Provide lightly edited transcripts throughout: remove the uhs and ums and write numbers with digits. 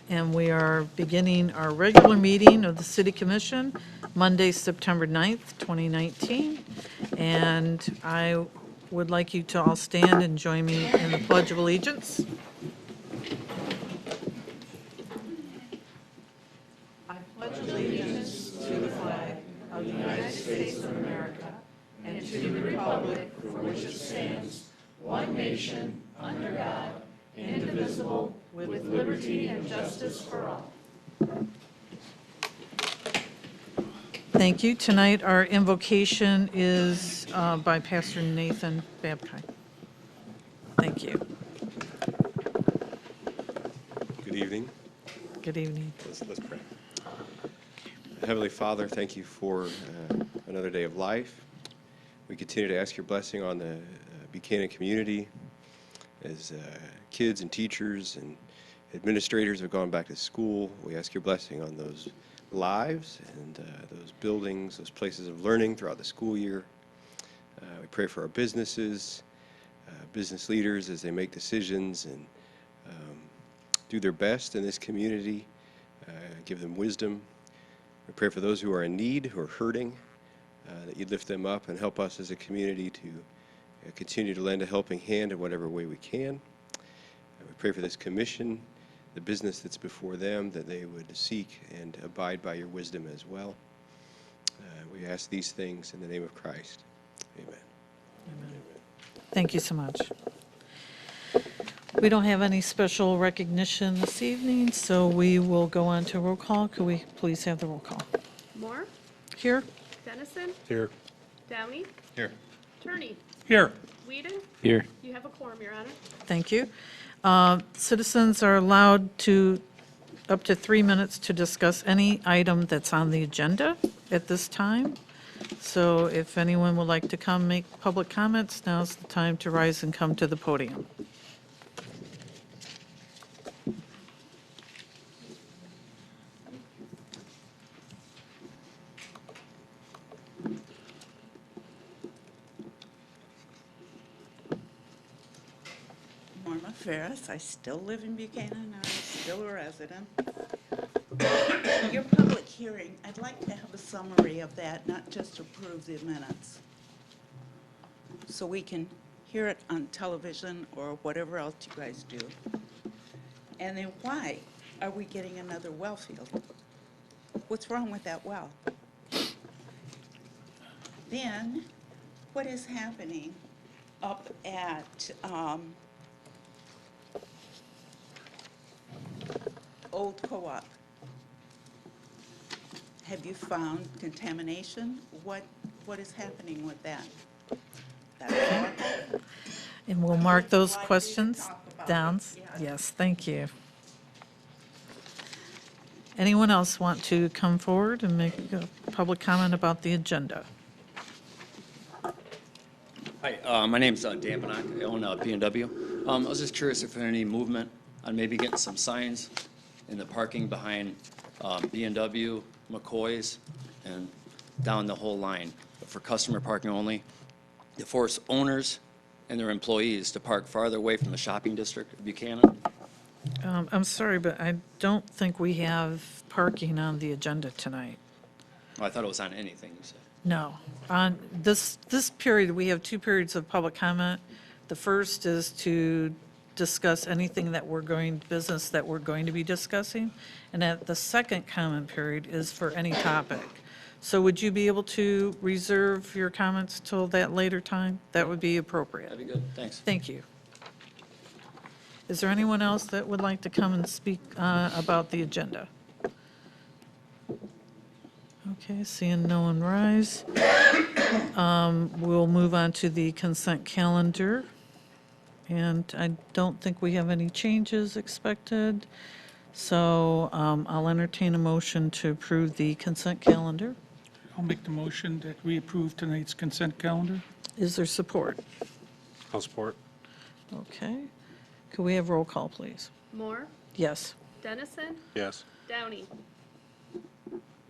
and we are beginning our regular meeting of the City Commission, Monday, September 9th, 2019. And I would like you to all stand and join me in the Pledge of Allegiance. I pledge allegiance to the flag of the United States of America and to the republic for which it stands, one nation, under God, indivisible, with liberty and justice for all. Thank you. Tonight, our invocation is by Pastor Nathan Babcock. Thank you. Good evening. Good evening. Let's pray. Heavenly Father, thank you for another day of life. We continue to ask your blessing on the Buchanan community as kids and teachers and administrators have gone back to school. We ask your blessing on those lives and those buildings, those places of learning throughout the school year. We pray for our businesses, business leaders as they make decisions and do their best in this community. Give them wisdom. We pray for those who are in need, who are hurting, that you lift them up and help us as a community to continue to lend a helping hand in whatever way we can. We pray for this commission, the business that's before them, that they would seek and abide by your wisdom as well. We ask these things in the name of Christ. Amen. Amen. Thank you so much. We don't have any special recognition this evening, so we will go on to roll call. Could we please have the roll call? Moore, Here? Dennison, Here. Downey, Here. Turney, Here. Whedon. Here. You have a quorum, Your Honor. Thank you. Citizens are allowed to, up to 3 minutes to discuss any item that's on the agenda at this time. So if anyone would like to come make public comments, now's the time to rise and come to the podium. Norma Ferris. I still live in Buchanan. I'm still a resident. Your public hearing, I'd like to have a summary of that, not just approve the minutes. So we can hear it on television or whatever else you guys do. And then why are we getting another well field? What's wrong with that well? Then, what is happening up at Old Co-op? Have you found contamination? What is happening with that? That's all. And we'll mark those Like you to questions talk about down. it, yeah. Yes, thank you. Anyone else want to come forward and make a public comment about the agenda? Hi, my name's Dan Banach. I own B&W. I was just curious if there any movement on maybe getting some signs in the parking behind B&W, McCoy's, and down the whole line for customer parking only, to force owners and their employees to park farther away from the shopping district of Buchanan. I'm sorry, but I don't think we have parking on the agenda tonight. I thought it was on anything you said. No. On this period, we have 2 periods of public comment. The first is to discuss anything business that we're going to be discussing. And at the second comment period is for any topic. So would you be able to reserve your comments till that later time? That would be appropriate. That'd be good, thanks. Thank you. Is there anyone else that would like to come and speak about the agenda? Okay, seeing no one rise. We'll move on to the consent calendar. And I don't think we have any changes expected. So I'll entertain a motion to approve the consent calendar. I'll make the motion that we approve tonight's consent calendar. Is there support? I'll support. Okay. Could we have roll call, please? Moore, Yes. Dennison, Yes. Downey,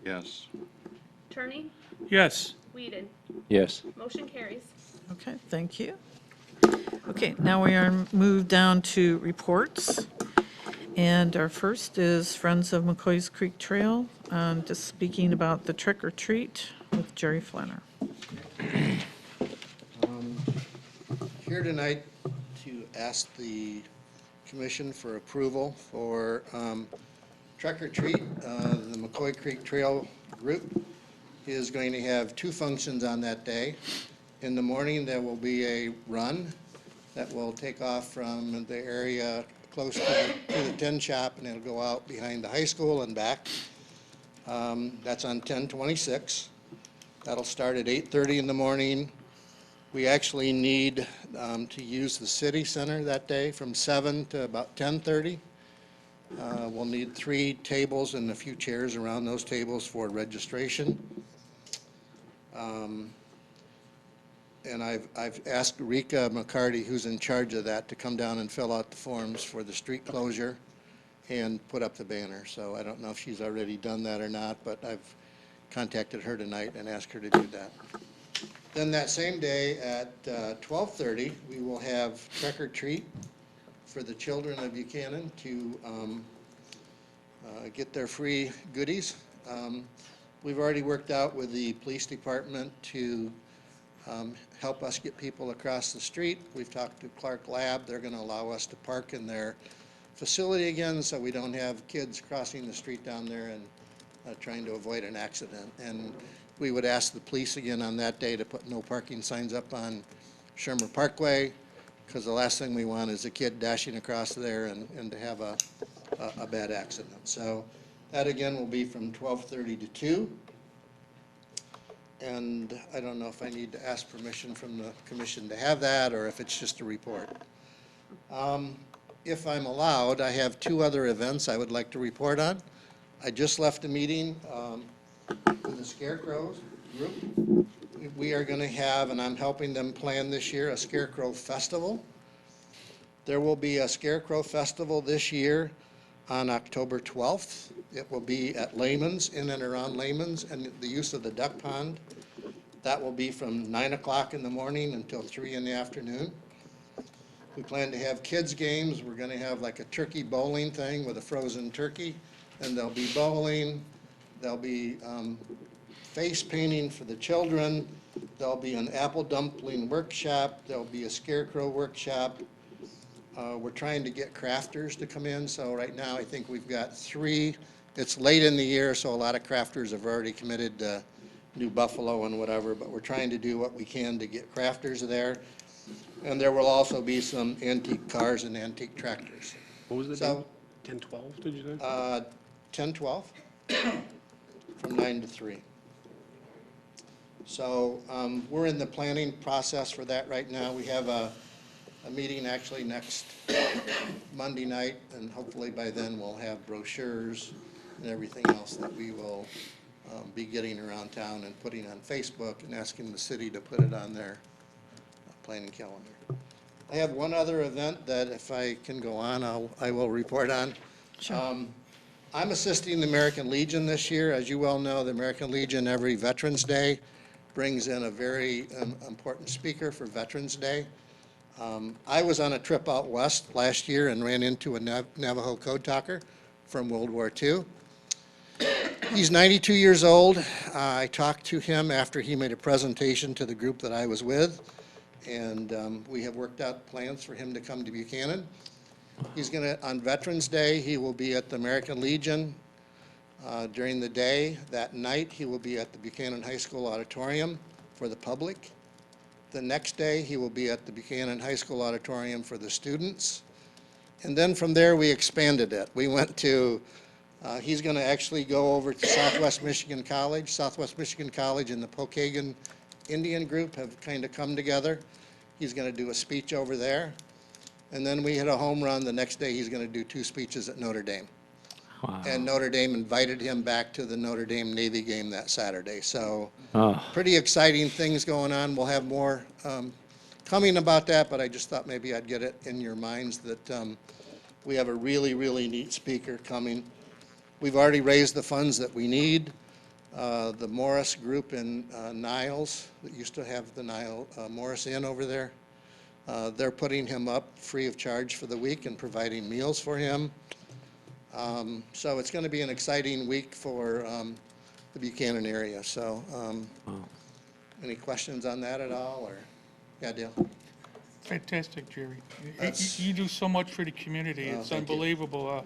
Yes. Turney, Yes. Whedon. Yes. Motion carries. Okay, thank you. Okay, now we are moved down to reports. And our first is Friends of McCoy's Creek Trail, just speaking about the trick or treat with Jerry Flanner. Here tonight to ask the commission for approval for Trek or Treat. The McCoy Creek Trail Group is going to have two functions on that day. In the morning, there will be a run that will take off from the area close to the tin shop, and it'll go out behind the high school and back. That's on 10/26. That'll start at 8:30 in the morning. We actually need to use the city center that day from 7 to about 10:30. We'll need 3 tables and a few chairs around those tables for registration. And I've asked Rika McCarty, who's in charge of that, to come down and fill out the forms for the street closure and put up the banner. So I don't know if she's already done that or not, but I've contacted her tonight and asked her to do that. Then that same day at 12:30, we will have Trek or Treat for the children of Buchanan to get their free goodies. We've already worked out with the police department to help us get people across the street. We've talked to Clark Lab. They're going to allow us to park in their facility again so we don't have kids crossing the street down there and trying to avoid an accident. And we would ask the police again on that day to put no parking signs up on Shermer Parkway, because the last thing we want is a kid dashing across there and to have a bad accident. So that again will be from 12:30 to 2. And I don't know if I need to ask permission from the commission to have that, or if it's just a report. If I'm allowed, I have 2 other events I would like to report on. I just left a meeting with the Scarecrows group. We are going to have, and I'm helping them plan this year, a Scarecrow Festival. There will be a Scarecrow Festival this year on October 12th. It will be at Lehman's, in and around Lehman's, and the use of the duck pond. That will be from 9 o'clock in the morning until 3 in the afternoon. We plan to have kids' games. We're going to have like a turkey bowling thing with a frozen turkey, and there'll be bowling. There'll be face painting for the children. There'll be an apple dumpling workshop. There'll be a scarecrow workshop. We're trying to get crafters to come in, so right now I think we've got 3. It's late in the year, so a lot of crafters have already committed to New Buffalo and whatever, but we're trying to do what we can to get crafters there. And there will also be some antique cars and antique tractors. What was the So, date? 10/12, did you say? 10/12, from 9 to 3. So we're in the planning process for that right now. We have a meeting actually next Monday night, and hopefully by then we'll have brochures and everything else that we will be getting around town and putting on Facebook and asking the city to put it on their planning calendar. I have one other event that if I can go on, I will report on. Sure. I'm assisting the American Legion this year. As you well know, the American Legion every Veterans Day brings in a very important speaker for Veterans Day. I was on a trip out west last year and ran into a Navajo code talker from World War II. He's 92 years old. I talked to him after he made a presentation to the group that I was with, and we have worked out plans for him to come to Buchanan. He's going to, on Veterans Day, he will be at the American Legion during the day. That night, he will be at the Buchanan High School auditorium for the public. The next day, he will be at the Buchanan High School auditorium for the students. And then from there, we expanded it. We went to, he's going to actually go over to Southwest Michigan College. Southwest Michigan College and the Pokagon Indian group have kind of come together. He's going to do a speech over there. And then we hit a home run. The next day, he's going to do 2 speeches at Notre Dame. Wow. And Notre Dame invited him back to the Notre Dame Navy game that Saturday. So Oh, pretty exciting things going on. We'll have more coming about that, but I just thought maybe I'd get it in your minds that we have a really, really neat speaker coming. We've already raised the funds that we need. The Morris Group in Niles, that used to have the Morris Inn over there, they're putting him up free of charge for the week and providing meals for him. So it's going to be an exciting week for the Buchanan area. So any questions on that at all, or? Yeah, Dale? Fantastic, Jerry. That's- You do so much for the community. Oh, It's thank you. unbelievable.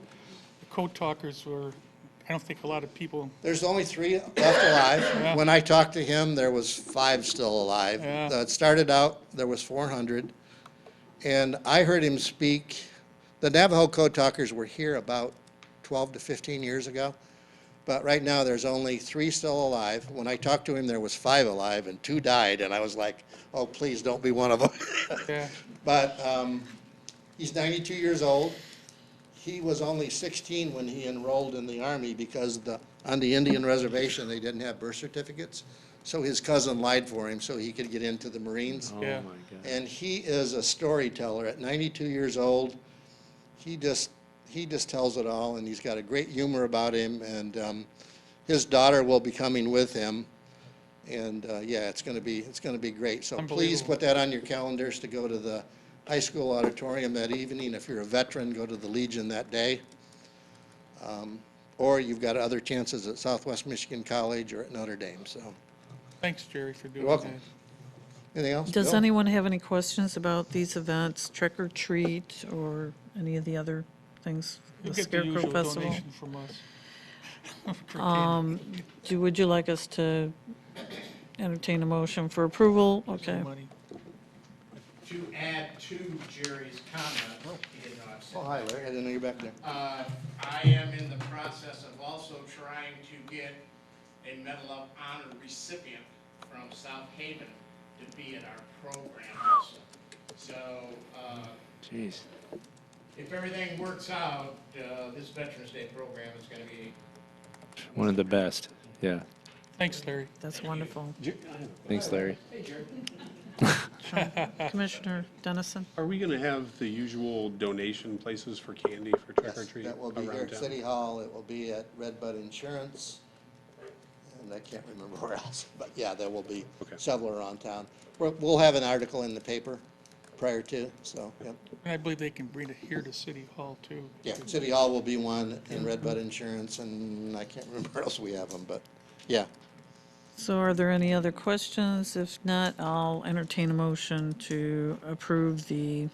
The code talkers were, I don't think a lot of people, There's only 3 left alive. When I talked to him, there was 5 still alive. Yeah. It started out, there was 400. And I heard him speak, the Navajo Code Talkers were here about 12 to 15 years ago. But right now, there's only 3 still alive. When I talked to him, there was 5 alive and 2 died. And I was like, oh, please don't be one of them. yeah, But he's 92 years old. He was only 16 when he enrolled in the Army because on the Indian reservation, they didn't have birth certificates. So his cousin lied for him so he could get into the Marines. yeah. And he is a storyteller. At 92 years old, he just tells it all, and he's got a great humor about him. And his daughter will be coming with him. And yeah, it's going to be great. So please Unbelievable. put that on your calendars to go to the high school auditorium that evening. If you're a veteran, go to the Legion that day. Or you've got other chances at Southwest Michigan College or at Notre Dame. So Thanks, Jerry, for doing you're welcome. that. Anything else? Does Bill? anyone have any questions about these events, trick or treat, or any of the other things? You The get the Scarecrow usual Festival? donation from us. For candy. Would you like us to entertain a motion for approval? Okay. Money. To add to Jerry's comment, he didn't know I've said Oh, hi, Larry. I didn't know you were back there. I am in the process of also trying to get a Medal of Honor recipient from South Haven to be in our program also. So, Jeez. if everything works out, this Veterans Day program is gonna be, One of the best. Yeah. Thanks, Larry. That's wonderful. Thanks, Larry. hey, Jerry. Commissioner Dennison? Are we going to have the usual donation places for candy for trick or Yes, treat that will be here around at town? City Hall. It will be at Redbud Insurance. And I can't remember where else, but yeah, there will be Okay. several around town. We'll have an article in the paper prior to, so, yep. And I believe they can bring it here to City Hall, too. Yeah, City Hall will be one, and Redbud Insurance, and I can't remember where else we have them, but, yeah. So are there any other questions? If not, I'll entertain a motion to approve the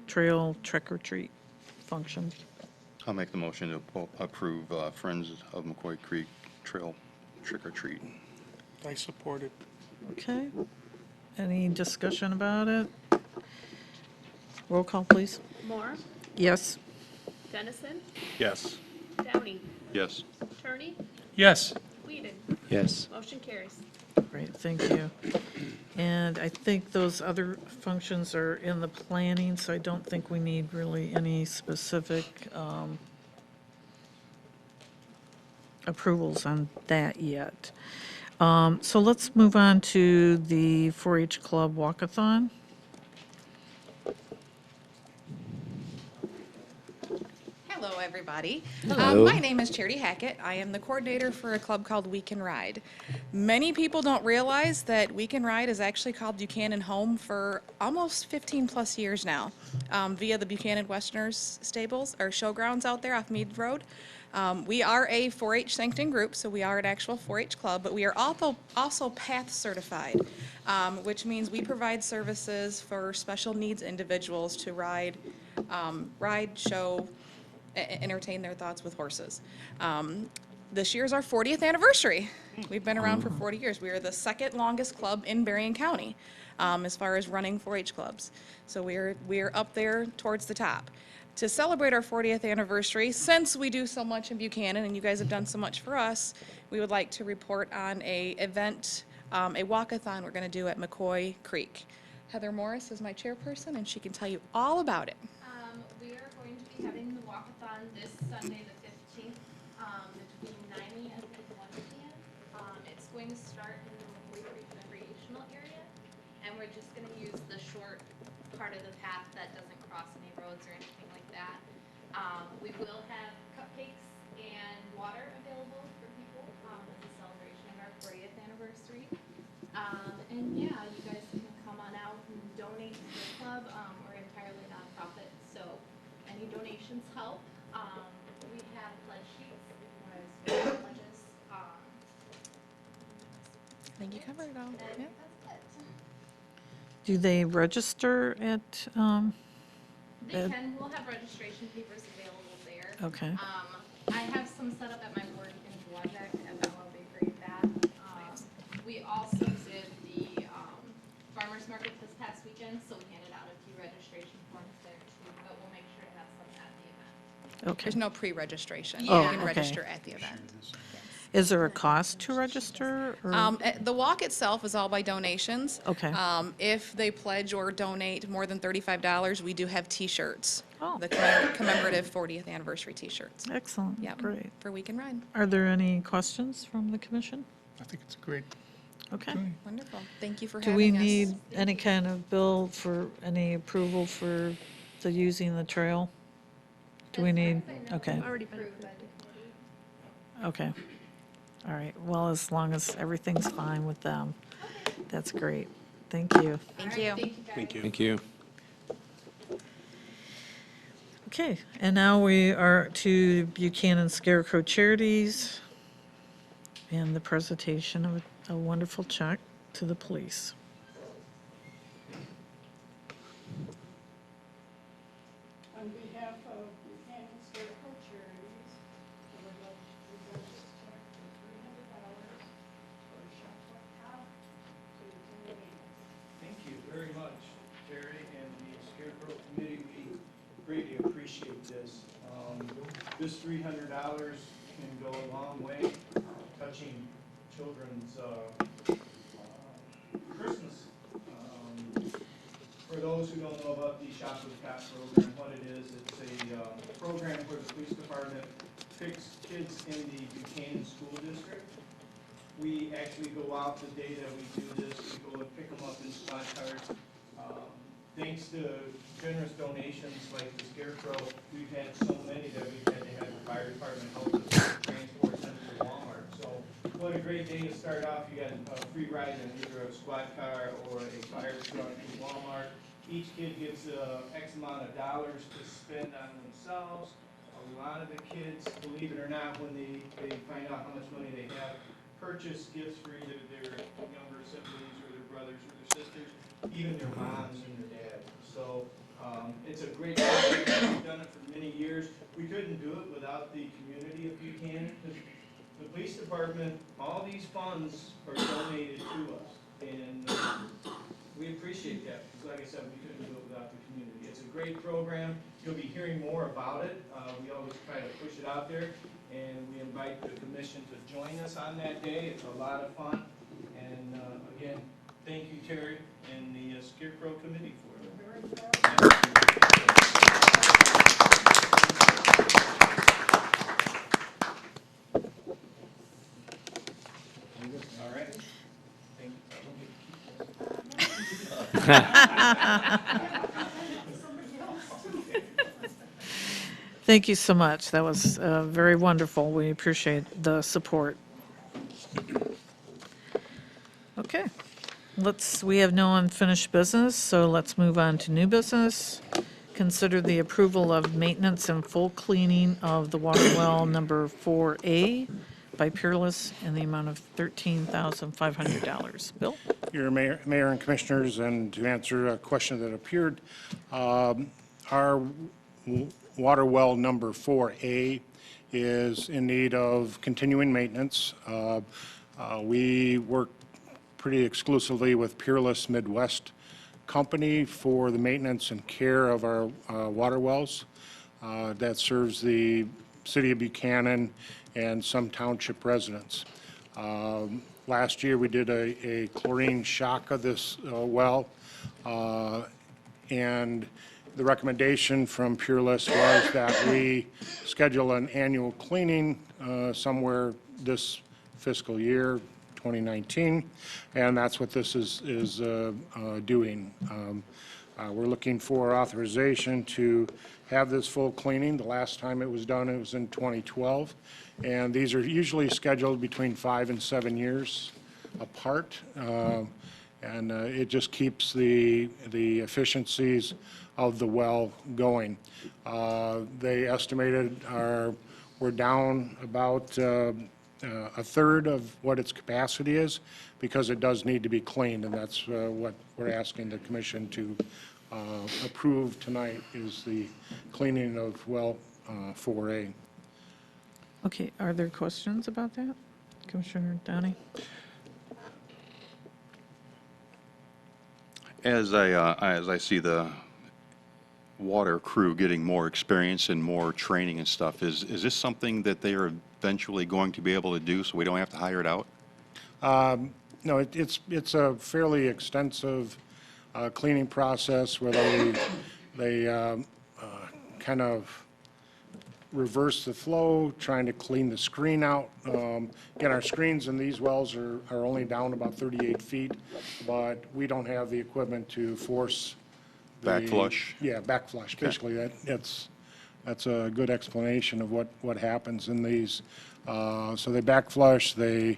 trail trick or treat function. I'll make the motion to approve Friends of McCoy Creek Trail Trick or Treat. I support it. Okay. Any discussion about it? Roll call, please. Moore, Yes. Dennison, Yes. Downey, Yes. Turney, Yes, Whedon. Yes. Motion carries. Great, thank you. And I think those other functions are in the planning, so I don't think we need really any specific approvals on that yet. So let's move on to the 4-H Club Walkathon. Hello, everybody. Hello. My name is Charity Hackett. I am the coordinator for a club called We Can Ride. Many people don't realize that We Can Ride is actually called Buchanan Home for almost 15 plus years now, via the Buchanan Westerners stables or showgrounds out there off Mead Road. We are a 4-H sanctioned group, so we are an actual 4-H club, but we are also PATH certified, which means we provide services for special needs individuals to ride, show, entertain their thoughts with horses. This year's our 40th anniversary. We've been around for 40 years. We are the second longest club in Berrien County, as far as running 4-H clubs. So we're up there towards the top. To celebrate our 40th anniversary, since we do so much in Buchanan and you guys have done so much for us, we would like to report on a event, a walkathon we're going to do at McCoy Creek. Heather Morris is my chairperson and she can tell you all about it. We are going to be having the walkathon this Sunday, the 15th, between 9 a.m. and 1 p.m. It's going to start in the McCoy Creek recreational area, and we're just going to use the short part of the path that doesn't cross any roads or anything like that. We will have cupcakes and water available for people as a celebration of our 40th anniversary. And yeah, you guys can come on out and donate to the club. We're entirely nonprofit, so any donations help. We think you covered it all. Yeah. That's it. Do they register at, They Ed? can, we'll have registration papers available there. Okay. I have some set up at my work in Dwazek, and that will be great that. We also did the, farmer's market this past weekend, so we handed out a few registration forms there too, but we'll make sure to have some at the event. Okay. There's no pre-registration. Oh, You can okay. register at the event. Is there a cost to register? Or? The walk itself is all by donations. Okay. If they pledge or donate more than $35, we do have T-shirts. Oh. The commemorative 40th anniversary T-shirts. Excellent. Yep. Great. For Week and Ride. Are there any questions from the commission? I think it's great. Okay. Wonderful. Thank you for Do having we us. need any kind of bill for any approval for the using the trail? Do we need, okay, Already approved by the committee. okay. All right, well, as long as everything's fine with them, that's great. Thank you. Thank you. Thank you, guys. Thank you. Thank you. Okay, and now we are to Buchanan Scarecrow Charities and the presentation of a wonderful check to the police. On behalf of Buchanan Scarecrow Charities, I would like to present this check for $300 for a chocolate top to the community. Thank you very much, Terry and the Scarecrow Committee. We greatly appreciate this. This $300 can go a long way touching children's Christmas. For those who don't know about the Shop with Cop program, what it is, it's a program where the police department picks kids in the Buchanan School District. We actually go out the day that we do this, we go and pick them up in squad cars. Thanks to generous donations like the Scarecrow, we've had so many that we've had to have the fire department help us transport them to Walmart. So what a great day to start off. You got a free ride in either a squad car or a fire truck to Walmart. Each kid gets X amount of dollars to spend on themselves. A lot of the kids, believe it or not, when they find out how much money they have, purchase gifts for either their younger siblings or their brothers or their sisters, even their moms and their dads. So it's a great project. We've done it for many years. We couldn't do it without the community of Buchanan. The police department, all these funds are donated to us. And we appreciate that, because like I said, we couldn't do it without the community. It's a great program. You'll be hearing more about it. We always try to push it out there, and we invite the commission to join us on that day. It's a lot of fun. And again, thank you, Terry, and the Scarecrow Committee for it. All right. Thank Thank you so much. That was very wonderful. We appreciate the support. Okay, we have no unfinished business, so let's move on to new business. Consider the approval of maintenance and full cleaning of the water well number 4A by Peerless in the amount of $13,500. Bill? Your Mayor and Commissioners, and to answer a question that appeared, our water well number 4A is in need of continuing maintenance. We work pretty exclusively with Peerless Midwest Company for the maintenance and care of our water wells. That serves the city of Buchanan and some township residents. Last year, we did a chlorine shock of this well, and the recommendation from Peerless was that we schedule an annual cleaning somewhere this fiscal year, 2019, and that's what this is doing. We're looking for authorization to have this full cleaning. The last time it was done, it was in 2012, and these are usually scheduled between 5 and 7 years apart, and it just keeps the efficiencies of the well going. They estimated we're down about a third of what its capacity is, because it does need to be cleaned, and that's what we're asking the commission to approve tonight, is the cleaning of well 4A. Okay, are there questions about that? Commissioner Downey? As I see the water crew getting more experience and more training and stuff, is this something that they are eventually going to be able to do, so we don't have to hire it out? No, it's a fairly extensive cleaning process where they kind of reverse the flow, trying to clean the screen out. Again, our screens in these wells are only down about 38 feet, but we don't have the equipment to force the... Backflush? Yeah, backflush. Basically, that's a good explanation of what happens in these. So they backflush, they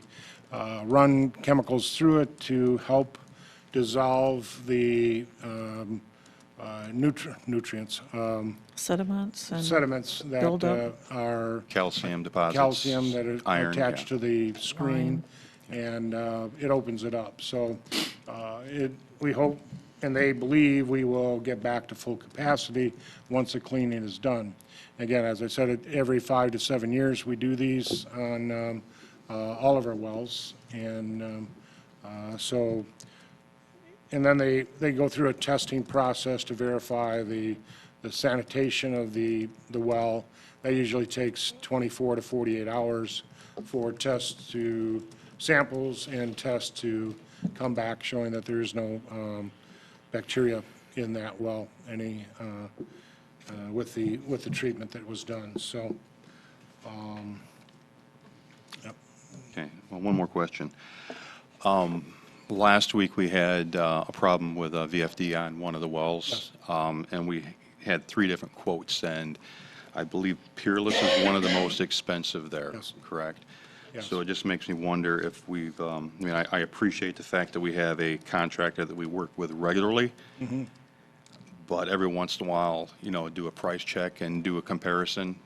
run chemicals through it to help dissolve the nutrients, Sediments and sediments that buildup? are Calcium deposits? calcium that are iron, attached yeah. to the screen, and it opens it up. So we hope, and they believe, we will get back to full capacity once the cleaning is done. Again, as I said, every 5 to 7 years, we do these on all of our wells, and so, and then they go through a testing process to verify the sanitation of the well. That usually takes 24 to 48 hours for tests to samples and tests to come back showing that there is no bacteria in that well with the treatment that was done. So, yep. Okay, well, one more question. Last week, we had a problem with a VFD on one of the wells, and we had 3 different quotes, and I believe Peerless is one of the most expensive there, Yes. correct? Yes. So it just makes me wonder if we've, I mean, I appreciate the fact that we have a contractor that we work with regularly, but every once in a while, do a price check and do a comparison,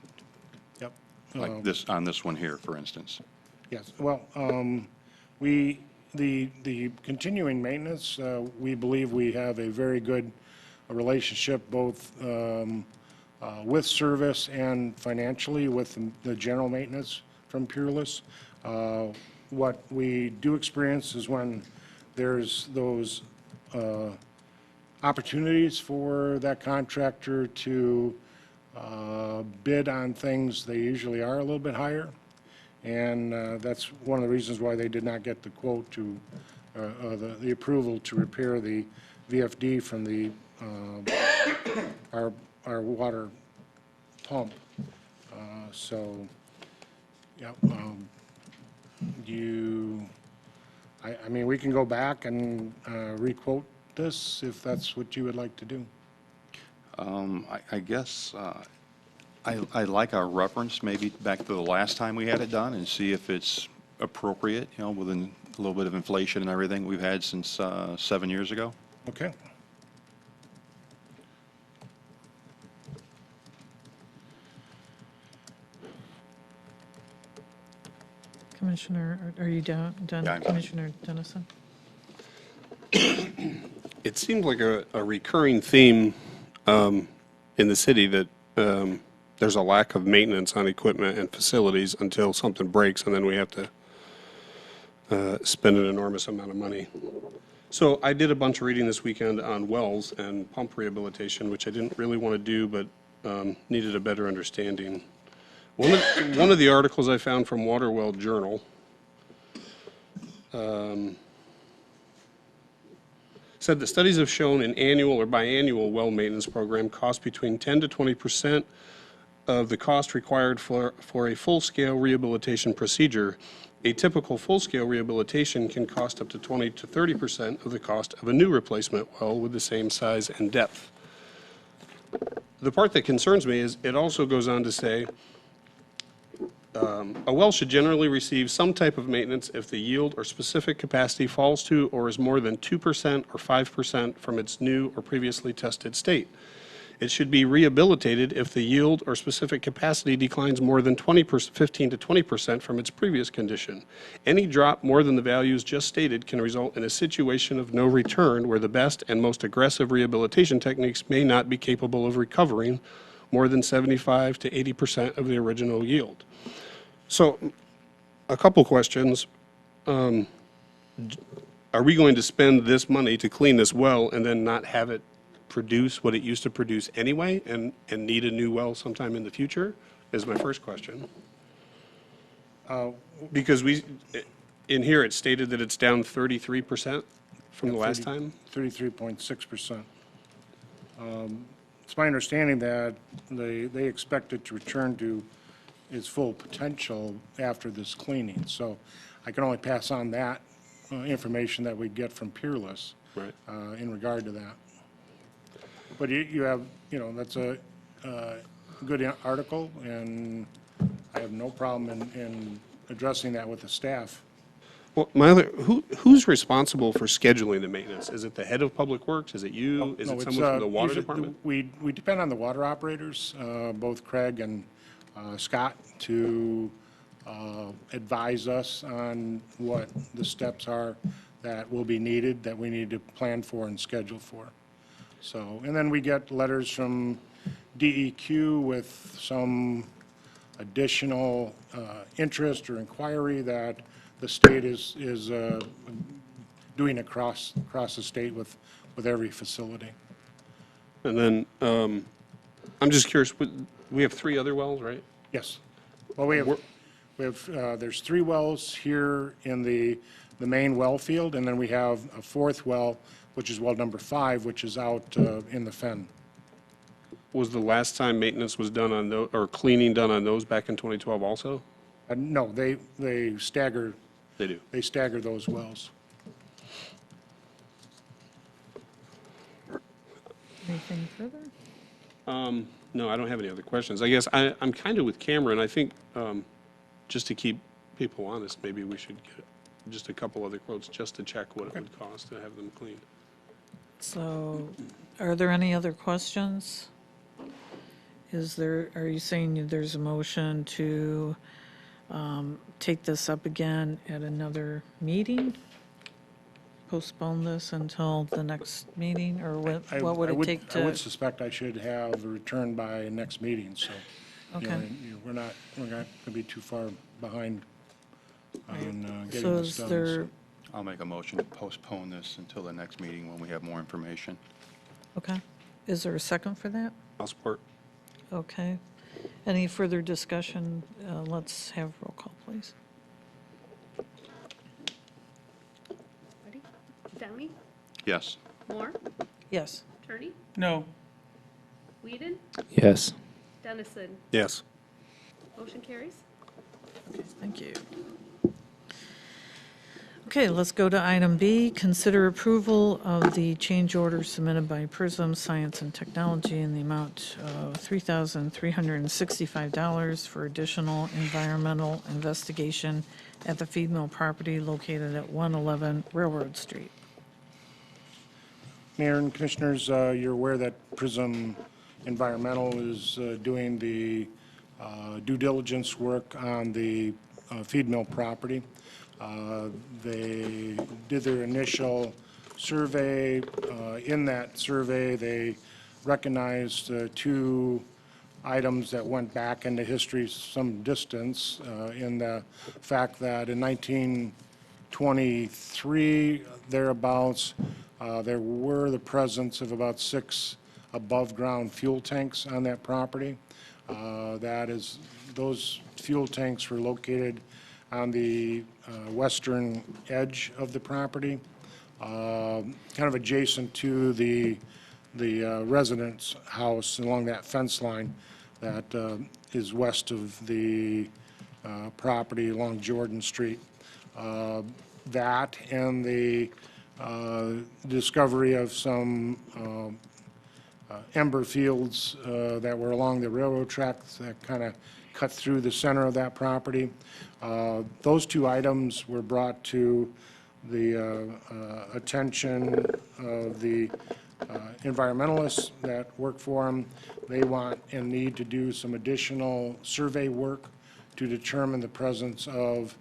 Yep. like this, on this one here, for instance. Yes, well, the continuing maintenance, we believe we have a very good relationship both with service and financially with the general maintenance from Peerless. What we do experience is when there's those opportunities for that contractor to bid on things, they usually are a little bit higher. And that's one of the reasons why they did not get the quote to, the approval to repair the VFD from the, our water pump. So, yeah, I mean, we can go back and re-quote this if that's what you would like to do. I guess I like our reference maybe back to the last time we had it done and see if it's appropriate, within a little bit of inflation and everything we've had since 7 years ago. Okay. Commissioner, are you done, Yeah, I'm done. Commissioner Dennison? It seems like a recurring theme in the city that there's a lack of maintenance on equipment and facilities until something breaks, and then we have to spend an enormous amount of money. So I did a bunch of reading this weekend on wells and pump rehabilitation, which I didn't really want to do, but needed a better understanding. One of the articles I found from Waterwell Journal said that studies have shown an annual or biannual well maintenance program costs between 10 to 20% of the cost required for a full-scale rehabilitation procedure. A typical full-scale rehabilitation can cost up to 20 to 30% of the cost of a new replacement well with the same size and depth. The part that concerns me is it also goes on to say a well should generally receive some type of maintenance if the yield or specific capacity falls to or is more than 2% or 5% from its new or previously tested state. It should be rehabilitated if the yield or specific capacity declines more than 20%, 15 to 20% from its previous condition. Any drop more than the values just stated can result in a situation of no return where the best and most aggressive rehabilitation techniques may not be capable of recovering more than 75 to 80% of the original yield. So, a couple questions. Are we going to spend this money to clean this well and then not have it produce what it used to produce anyway and need a new well sometime in the future, is my first question. Because in here it stated that it's down 33% from the last time? 33.6%. It's my understanding that they expect it to return to its full potential after this cleaning. So I can only pass on that information that we get from Peerless Right. in regard to that. But you have, that's a good article, and I have no problem in addressing that with the staff. Well, who's responsible for scheduling the maintenance? Is it the head of Public Works? Is it you? Is No, it it's, someone from the water usually department? We depend on the water operators, both Craig and Scott, to advise us on what the steps are that will be needed, that we need to plan for and schedule for. So, and then we get letters from DEQ with some additional interest or inquiry that the state is doing across the state with every facility. And then, I'm just curious, we have 3 other wells, right? Yes. Well, we have, there's 3 wells here in the main well field, and then we have a 4th well, which is well number 5, which is out in the fen. Was the last time maintenance was done on those, or cleaning done on those back in 2012 also? No, they stagger. They do. They stagger those wells. Anything further? No, I don't have any other questions. I guess I'm kind of with Cameron. I think, just to keep people honest, maybe we should get just a couple other quotes just to check what it would cost to have them cleaned. So, are there any other questions? Are you saying there's a motion to take this up again at another meeting? Postpone this until the next meeting, or what would it take to? I would suspect I should have a return by next meeting, so. Okay. We're not going to be too far behind on getting So this is done. there, I'll make a motion to postpone this until the next meeting when we have more information. okay. Is there a second for that? I'll support. Okay. Any further discussion? Let's have roll call, please. Ready? Downey? Yes. Moore? Yes. Turney? No. Whedon? Yes. Dennison? Yes. Motion carries. Thank you. Okay, let's go to item B. Consider approval of the change order submitted by Prism Science and Technology in the amount of $3,365 for additional environmental investigation at the feed mill property located at 111 Railroad Street. Mayor and Commissioners, you're aware that Prism Environmental is doing the due diligence work on the feed mill property. They did their initial survey. In that survey, they recognized 2 items that went back into history some distance, in the fact that in 1923, thereabouts, there were the presence of about 6 above-ground fuel tanks on that property. Those fuel tanks were located on the western edge of the property, kind of adjacent to the residence house along that fence line that is west of the property along Jordan Street. That and the discovery of some ember fields that were along the railroad tracks that kind of cut through the center of that property. Those 2 items were brought to the attention of the environmentalists that work for them. They want and need to do some additional survey work to determine the presence of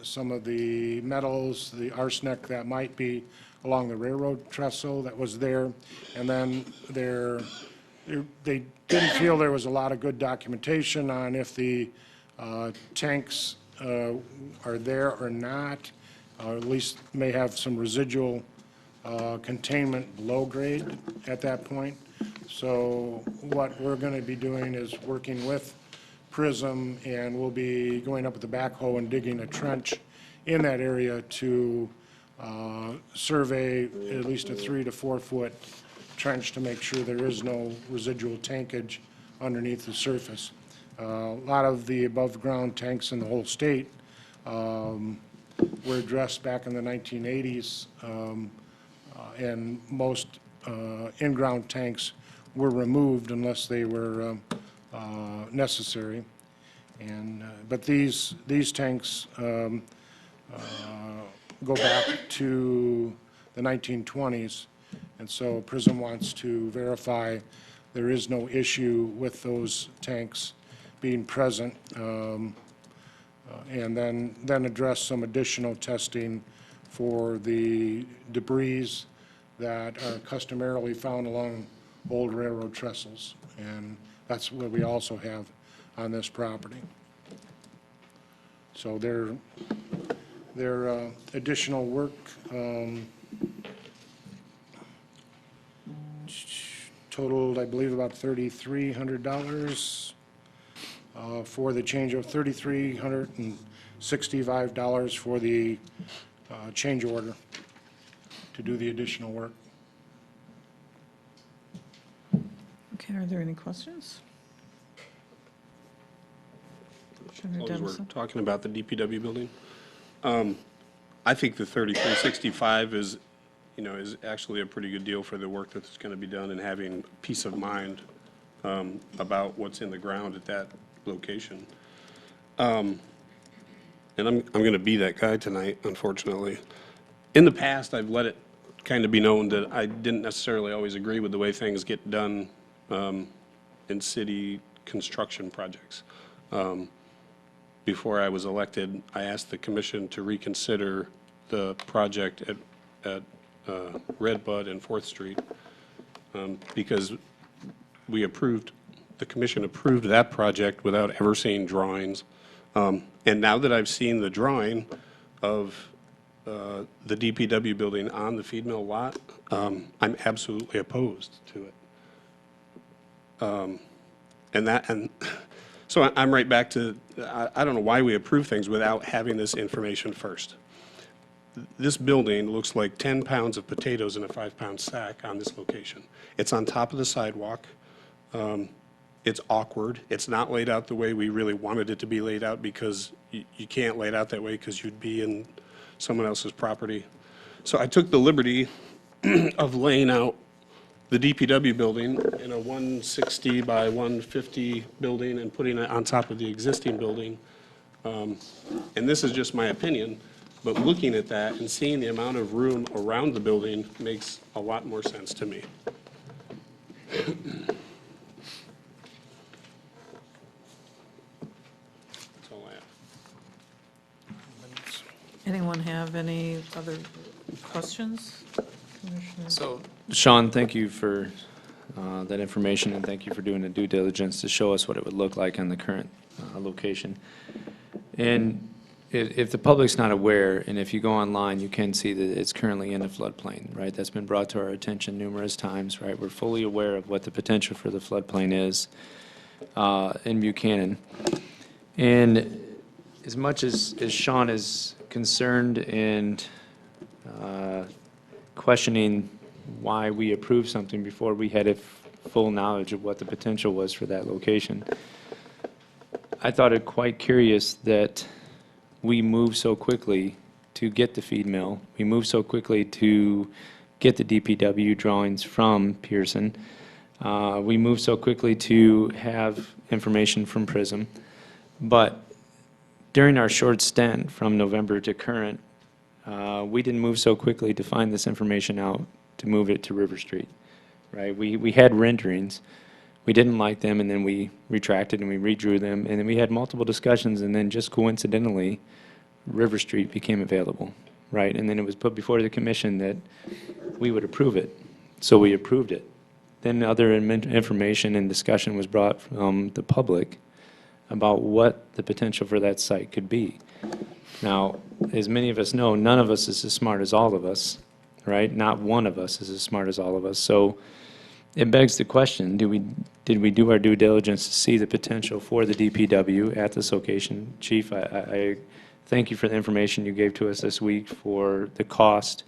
some of the metals, the arsenic that might be along the railroad trestle that was there. And then they didn't feel there was a lot of good documentation on if the tanks are there or not, or at least may have some residual containment below grade at that point. So what we're going to be doing is working with PRISM, and we'll be going up with the backhoe and digging a trench in that area to survey at least a 3 to 4 foot trench to make sure there is no residual tankage underneath the surface. A lot of the above-ground tanks in the whole state were addressed back in the 1980s, and most in-ground tanks were removed unless they were necessary. And but these tanks go back to the 1920s, and so PRISM wants to verify there is no issue with those tanks being present, and then address some additional testing for the debris that are customarily found along old railroad trestles. And that's what we also have on this property. So their additional work totaled, I believe, about $3,300 for the change of $365 for the change order to do the additional work. Okay, are there any questions? As long as we're Dennison? talking about the DPW building, I think the 3365 is, is actually a pretty good deal for the work that's going to be done and having peace of mind about what's in the ground at that location. And I'm going to be that guy tonight, unfortunately. In the past, I've let it kind of be known that I didn't necessarily always agree with the way things get done in city construction projects. Before I was elected, I asked the commission to reconsider the project at Redbud and 4th Street because the commission approved that project without ever seeing drawings. And now that I've seen the drawing of the DPW building on the feed mill lot, I'm absolutely opposed to it. So I'm right back to, I don't know why we approve things without having this information first. This building looks like 10 pounds of potatoes in a 5-pound sack on this location. It's on top of the sidewalk. It's awkward. It's not laid out the way we really wanted it to be laid out because you can't lay it out that way because you'd be in someone else's property. So I took the liberty of laying out the DPW building in a 160 by 150 building and putting it on top of the existing building. And this is just my opinion, but looking at that and seeing the amount of room around the building makes a lot more sense to me. That's all I have. Anyone have any other questions? Commissioner? So, Sean, thank you for that information, and thank you for doing the due diligence to show us what it would look like on the current location. And if the public's not aware, and if you go online, you can see that it's currently in the floodplain, right? That's been brought to our attention numerous times, right? We're fully aware of what the potential for the floodplain is in Buchanan. And as much as Sean is concerned and questioning why we approved something before we had a full knowledge of what the potential was for that location, I thought it quite curious that we moved so quickly to get the feed mill. We moved so quickly to get the DPW drawings from Pearson. We moved so quickly to have information from PRISM. But during our short stint from November to current, we didn't move so quickly to find this information out to move it to River Street, right? We had renderings, we didn't like them, and then we retracted and we redrew them, and then we had multiple discussions, and then just coincidentally, River Street became available, right? And then it was put before the commission that we would approve it, so we approved it. Then other information and discussion was brought from the public about what the potential for that site could be. Now, as many of us know, none of us is as smart as all of us, right? Not one of us is as smart as all of us. So it begs the question, did we do our due diligence to see the potential for the DPW at this location? Chief, I thank you for the information you gave to us this week for the cost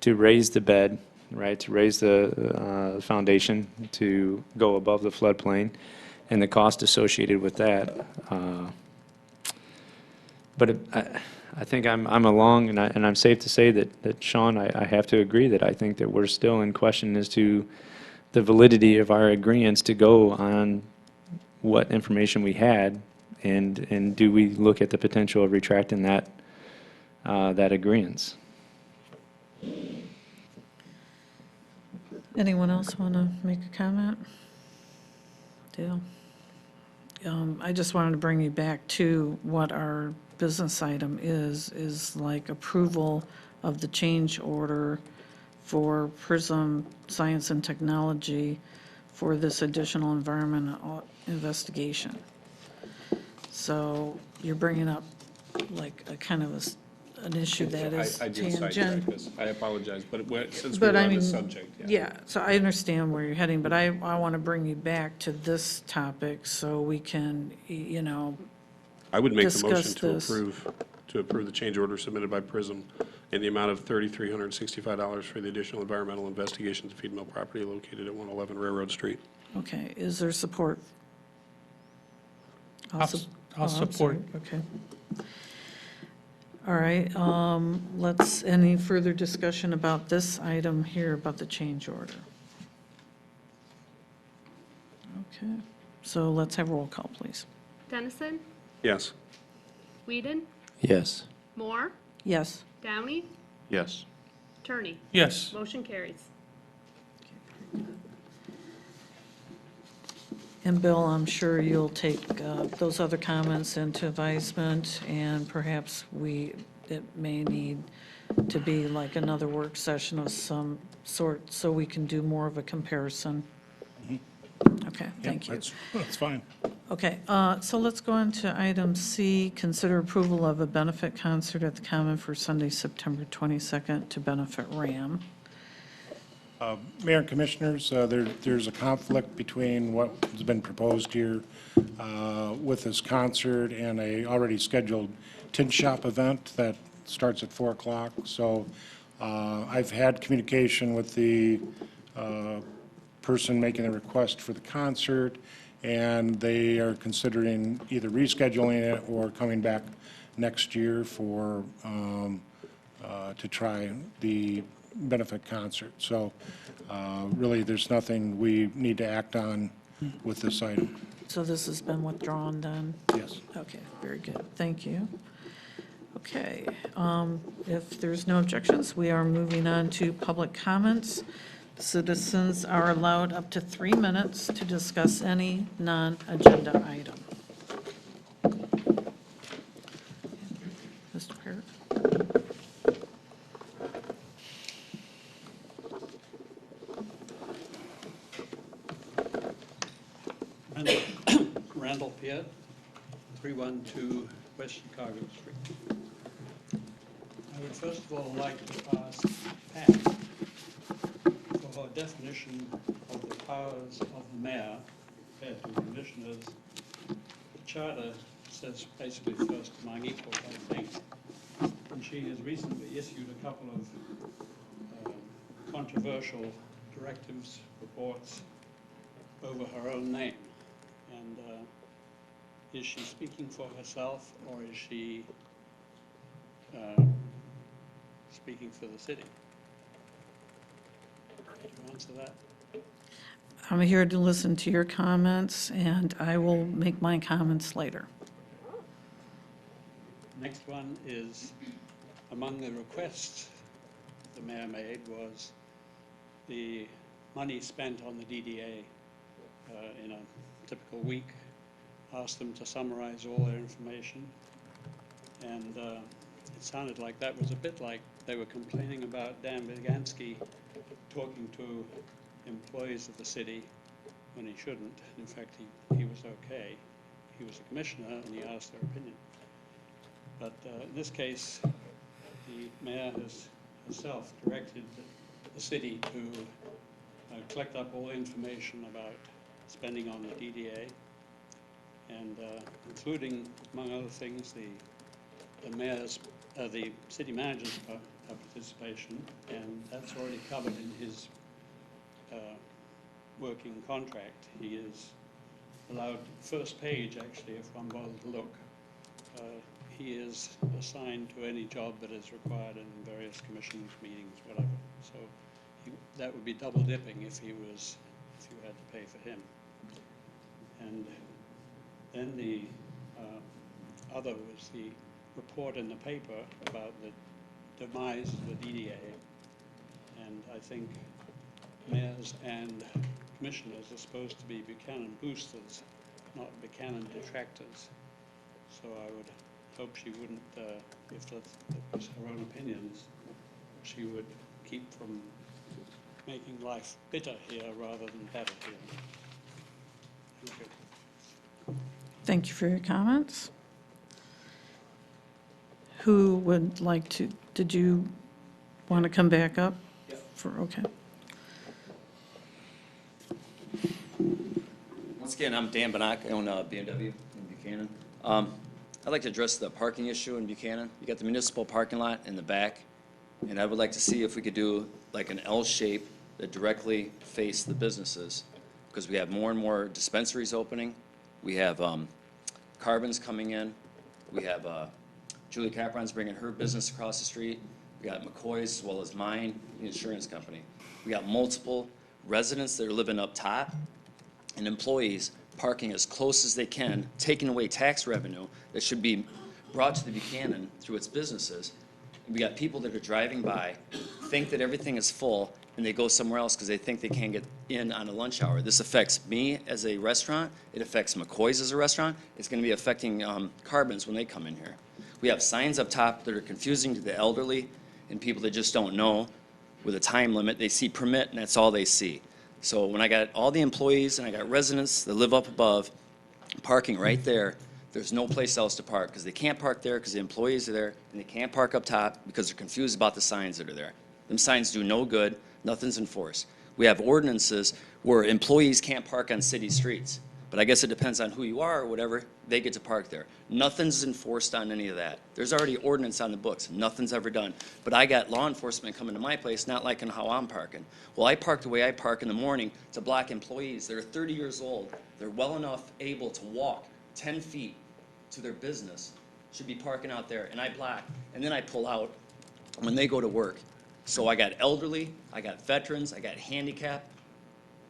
to raise the bed, right, to raise the foundation, to go above the floodplain, and the cost associated with that. But I think I'm along, and I'm safe to say that Sean, I have to agree that I think that we're still in question as to the validity of our agreements to go on what information we had, and do we look at the potential of retracting that agreements. Anyone else want to make a comment? Dale? I just wanted to bring you back to what our business item is like approval of the change order for Prism Science and Technology for this additional environmental investigation. So you're bringing up like a kind of an issue that is I did sidetrack tangent. this. I apologize, but since But we're I on the mean, subject, yeah, so I understand where you're heading, but I want to bring you back to this topic so we can, you know, I would make the discuss motion this. to approve the change order submitted by Prism in the amount of $3,365 for the additional environmental investigation to feed mill property located at 111 Railroad Street. Okay, is there support? I'll sup- I'll I'm support. sorry, Okay. All right, any further discussion about this item here, about the change order? Okay, so let's have roll call, please. Dennison, Yes. Whedon, Yes. Moore, Yes. Downey, Yes. Turney. Yes. Motion carries. And Bill, I'm sure you'll take those other comments into advisement, and perhaps it may need to be like another work session of some sort, so we can do more of a comparison. Okay, thank you. That's fine. Okay, so let's go on to item C, consider approval of a benefit concert at the Common for Sunday, September 22nd to benefit RAM. Mayor and Commissioners, there's a conflict between what has been proposed here with this concert and a already scheduled tin shop event that starts at 4 o'clock. So I've had communication with the person making the request for the concert, and they are considering either rescheduling it or coming back next year for, to try the benefit concert. So really, there's nothing we need to act on with this item. So this has been withdrawn then? Yes. Okay, very good, thank you. Okay, if there's no objections, we are moving on to public comments. Citizens are allowed up to 3 minutes to discuss any non-agenda item. Mr. Parrott? Randall Piet, 312 West Chicago Street. I would first of all like to ask Pat for her definition of the powers of the mayor compared to commissioners. The charter says basically first among equals, I think. And she has recently issued a couple of controversial directives, reports over her own name. And is she speaking for herself, or is she speaking for the city? Could you answer that? I'm here to listen to your comments, and I will make my comments later. Next one is, among the requests the mayor made was the money spent on the DDA in a typical week, asked them to summarize all their information, and it sounded like that was a bit like they were complaining about Dan Vigansky talking to employees of the city when he shouldn't. In fact, he was okay. He was a commissioner and he asked their opinion. But in this case, the mayor has herself directed the city to collect up all the information about spending on the DDA, and including, among other things, the city manager's participation, and that's already covered in his working contract. He is allowed, first page actually, if one bothers to look, he is assigned to any job that is required in various commissions, meetings, whatever. So that would be double dipping if you had to pay for him. And then the other was the report in the paper about the demise of the DDA. And I think mayors and commissioners are supposed to be Buchanan boosters, not Buchanan detractors. So I would hope she wouldn't, if that was her own opinions, she would keep from making life bitter here rather than better here. Thank you. Thank you for your comments. Who would like to, did you want to come back up? Okay. Once again, I'm Dan Banach. I own BMW in Buchanan. I'd like to address the parking issue in Buchanan. You got the municipal parking lot in the back, and I would like to see if we could do like an L shape that directly face the businesses, because we have more and more dispensaries opening. We have Carbons coming in. We have Julie Capron's bringing her business across the street. We got McCoy's as well as mine, the insurance company. We got multiple residents that are living up top and employees parking as close as they can, taking away tax revenue that should be brought to the Buchanan through its businesses. And we got people that are driving by, think that everything is full, and they go somewhere else because they think they can't get in on a lunch hour. This affects me as a restaurant. It affects McCoy's as a restaurant. It's going to be affecting Carbons when they come in here. We have signs up top that are confusing to the elderly and people that just don't know with a time limit. They see permit, and that's all they see. So when I got all the employees and I got residents that live up above parking right there, there's no place else to park because they can't park there because the employees are there, and they can't park up top because they're confused about the signs that are there. Them signs do no good. Nothing's enforced. We have ordinances where employees can't park on city streets, but I guess it depends on who you are or whatever, they get to park there. Nothing's enforced on any of that. There's already ordinance on the books. Nothing's ever done. But I got law enforcement coming to my place not liking how I'm parking. Well, I park the way I park in the morning to block employees that are 30 years old. They're well enough able to walk 10 feet to their business, should be parking out there, and I block, and then I pull out when they go to work. So I got elderly, I got veterans, I got handicapped.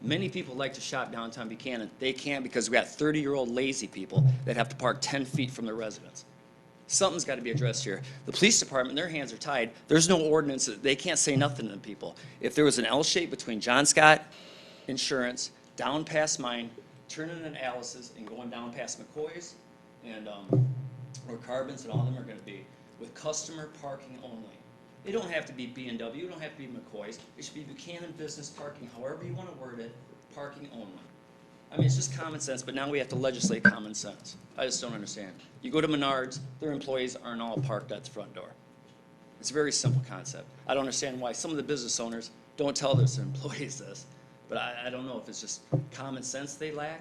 Many people like to shop downtown Buchanan. They can't because we got 30-year-old lazy people that have to park 10 feet from their residence. Something's got to be addressed here. The police department, their hands are tied. There's no ordinance. They can't say nothing to the people. If there was an L shape between John Scott Insurance, down past mine, turning in Alice's and going down past McCoy's and where Carbons and all of them are going to be, with customer parking only. It don't have to be B&W, it don't have to be McCoy's. It should be Buchanan business parking, however you want to word it, parking only. I mean, it's just common sense, but now we have to legislate common sense. I just don't understand. You go to Menards, their employees aren't all parked at the front door. It's a very simple concept. I don't understand why some of the business owners don't tell their employees this, but I don't know if it's just common sense they lack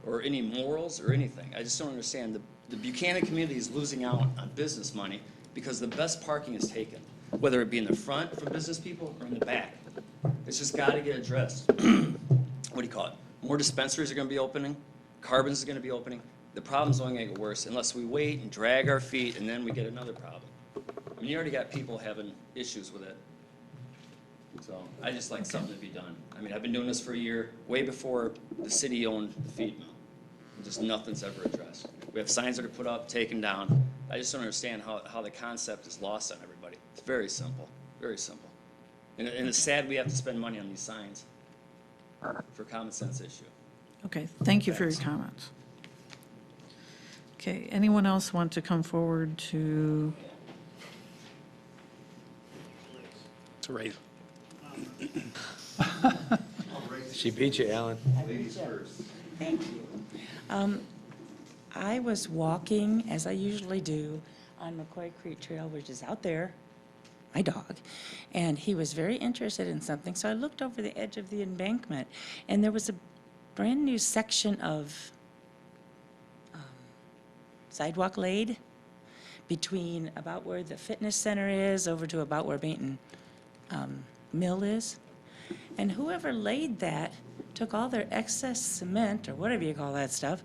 or any morals or anything. I just don't understand. The Buchanan community is losing out on business money because the best parking is taken, whether it be in the front for business people or in the back. It's just got to get addressed. What do you call it? More dispensaries are going to be opening. Carbons is going to be opening. The problem's only going to get worse unless we wait and drag our feet and then we get another problem. I mean, you already got people having issues with it. So I just like something to be done. I mean, I've been doing this for a year, way before the city owned the feed mill. Just nothing's ever addressed. We have signs that are put up, taken down. I just don't understand how the concept is lost on everybody. It's very simple, very simple. And it's sad we have to spend money on these signs for common sense issue. Okay, thank you for your comments. Okay, anyone else want to come forward to, It's a raise. She beat you, Alan. Thank you. I was walking, as I usually do, on McCoy Creek Trail, which is out there, my dog, and he was very interested in something, so I looked over the edge of the embankment, and there was a brand-new section of sidewalk laid between about where the fitness center is over to about where Bainton Mill is. And whoever laid that took all their excess cement, or whatever you call that stuff,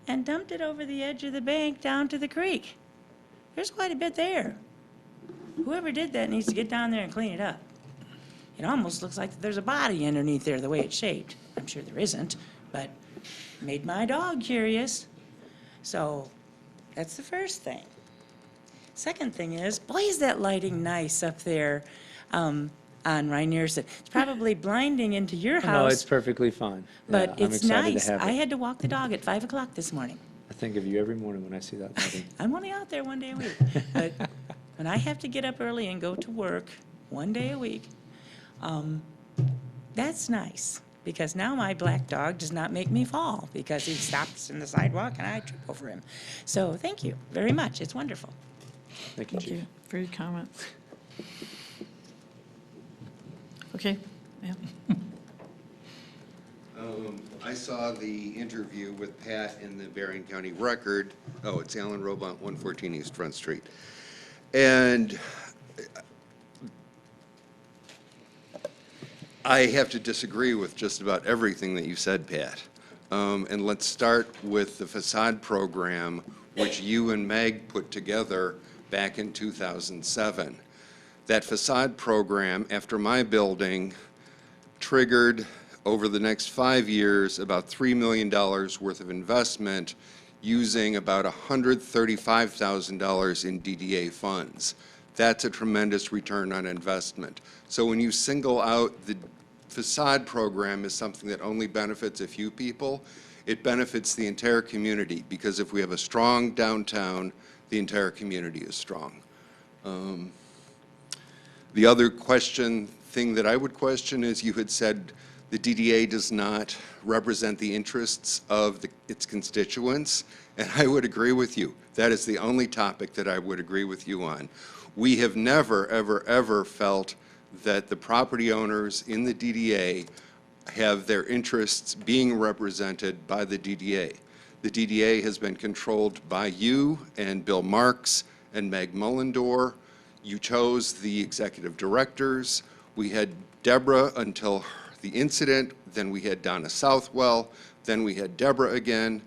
and dumped it over the edge of the bank down to the creek. There's quite a bit there. Whoever did that needs to get down there and clean it up. It almost looks like there's a body underneath there, the way it's shaped. I'm sure there isn't, but made my dog curious. So that's the first thing. Second thing is, boy, is that lighting nice up there on Reinierson. It's probably blinding into your house. No, it's perfectly fine. But Yeah, I'm it's excited to nice. have I it. had to walk the dog at 5 o'clock this morning. I think of you every morning when I see that lighting. I'm only out there one day a week. But when I have to get up early and go to work one day a week, that's nice. Because now my black dog does not make me fall because he stops in the sidewalk and I trip over him. So thank you very much. It's wonderful. Thank you, thank Chief. you for your comments. Okay, yeah. I saw the interview with Pat in the Berrien County Record. Oh, it's Alan Robont, 114 East Front Street. And I have to disagree with just about everything that you said, Pat. And let's start with the facade program, which you and Meg put together back in 2007. That facade program, after my building, triggered over the next 5 years about $3 million worth of investment using about $135,000 in DDA funds. That's a tremendous return on investment. So when you single out the facade program as something that only benefits a few people, it benefits the entire community, because if we have a strong downtown, the entire community is strong. The other thing that I would question is, you had said the DDA does not represent the interests of its constituents, and I would agree with you. That is the only topic that I would agree with you on. We have never, ever, ever felt that the property owners in the DDA have their interests being represented by the DDA. The DDA has been controlled by you and Bill Marks and Meg Mullendore. You chose the executive directors. We had Deborah until the incident, then we had Donna Southwell, then we had Deborah again.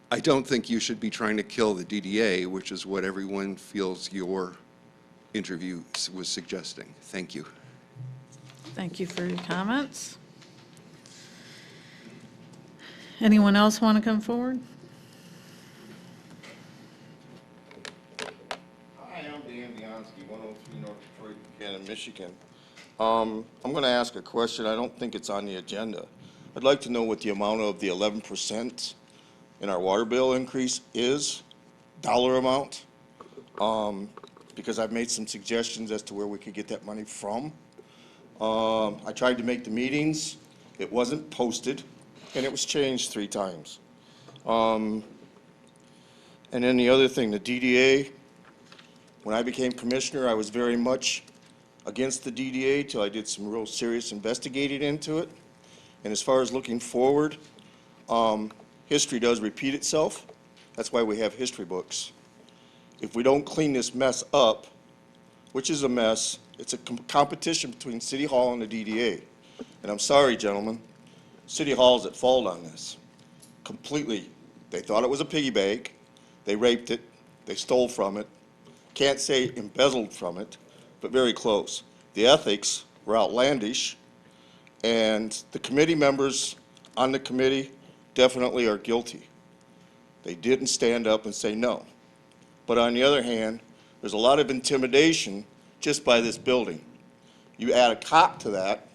I don't think you should be trying to kill the DDA, which is what everyone feels your interview was suggesting. Thank you. Thank you for your comments. Anyone else want to come forward? Hi, I'm Dan Bianski, 103 North Detroit, Buchanan, Michigan. I'm going to ask a question. I don't think it's on the agenda. I'd like to know what the amount of the 11% in our water bill increase is, dollar amount, because I've made some suggestions as to where we could get that money from. I tried to make the meetings. It wasn't posted, and it was changed 3 times. And then the other thing, the DDA, when I became commissioner, I was very much against the DDA till I did some real serious investigating into it. And as far as looking forward, history does repeat itself. That's why we have history books. If we don't clean this mess up, which is a mess, it's a competition between City Hall and the DDA. And I'm sorry, gentlemen, City Hall's at fault on this. Completely. They thought it was a piggy bank. They raped it. They stole from it. Can't say embezzled from it, but very close. The ethics were outlandish, and the committee members on the committee definitely are guilty. They didn't stand up and say no. But on the other hand, There's a lot of intimidation just by this building. You add a cop to that,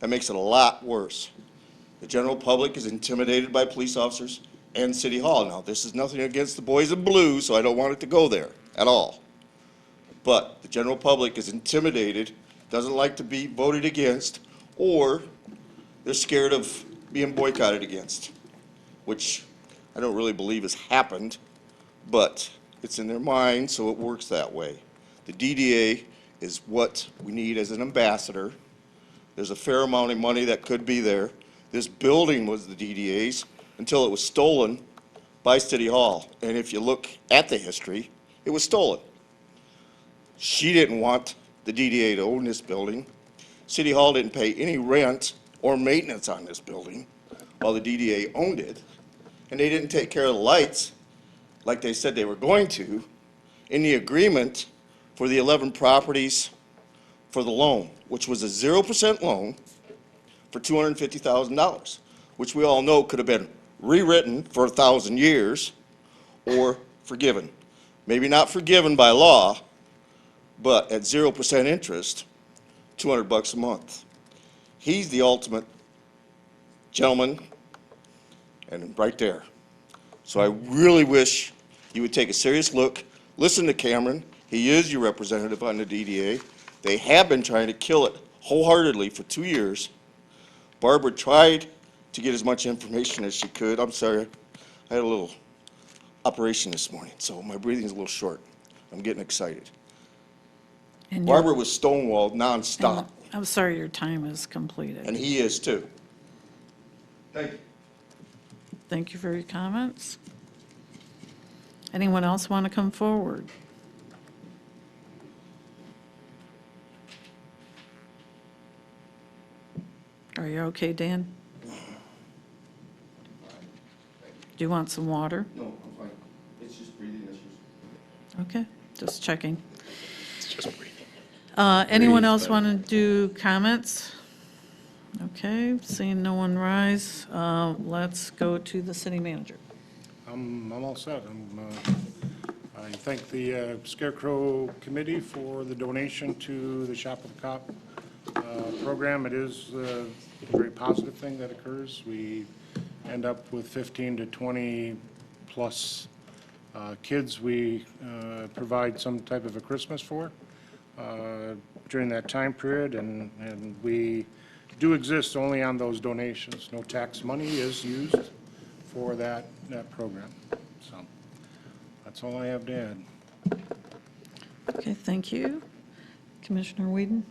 that makes it a lot worse. The general public is intimidated by police officers and City Hall. Now, this is nothing against the boys in blue, so I don't want it to go there at all. But the general public is intimidated, doesn't like to be voted against, or they're scared of being boycotted against, which I don't really believe has happened, but it's in their mind, so it works that way. The DDA is what we need as an ambassador. There's a fair amount of money that could be there. This building was the DDA's until it was stolen by City Hall. And if you look at the history, it was stolen. She didn't want the DDA to own this building. City Hall didn't pay any rent or maintenance on this building while the DDA owned it. And they didn't take care of the lights like they said they were going to in the agreement for the 11 properties for the loan, which was a 0% loan for $250,000, which we all know could have been rewritten for 1,000 years or forgiven. Maybe not forgiven by law, but at 0% interest, $200 a month. He's the ultimate gentleman, and right there. So I really wish you would take a serious look, listen to Cameron. He is your representative on the DDA. They have been trying to kill it wholeheartedly for 2 years. Barbara tried to get as much information as she could. I'm sorry, I had a little operation this morning, so my breathing is a little short. I'm getting excited. And Barbara was stonewalled nonstop, I'm sorry, your time is completed. and he is too. Thank you. Thank you for your comments. Anyone else want to come forward? Are you okay, Dan? Do you want some water? No, I'm fine. It's just breathing issues. Okay, just checking. It's just breathing. Anyone else want to do comments? Okay, seeing no one rise, let's go to the city manager. I'm all set. I thank the Scarecrow Committee for the donation to the Shop with a Cop program. It is a very positive thing that occurs. We end up with 15 to 20 plus kids we provide some type of a Christmas for during that time period, and we do exist only on those donations. No tax money is used for that program. So that's all I have to add. Okay, thank you. Commissioner Whedon?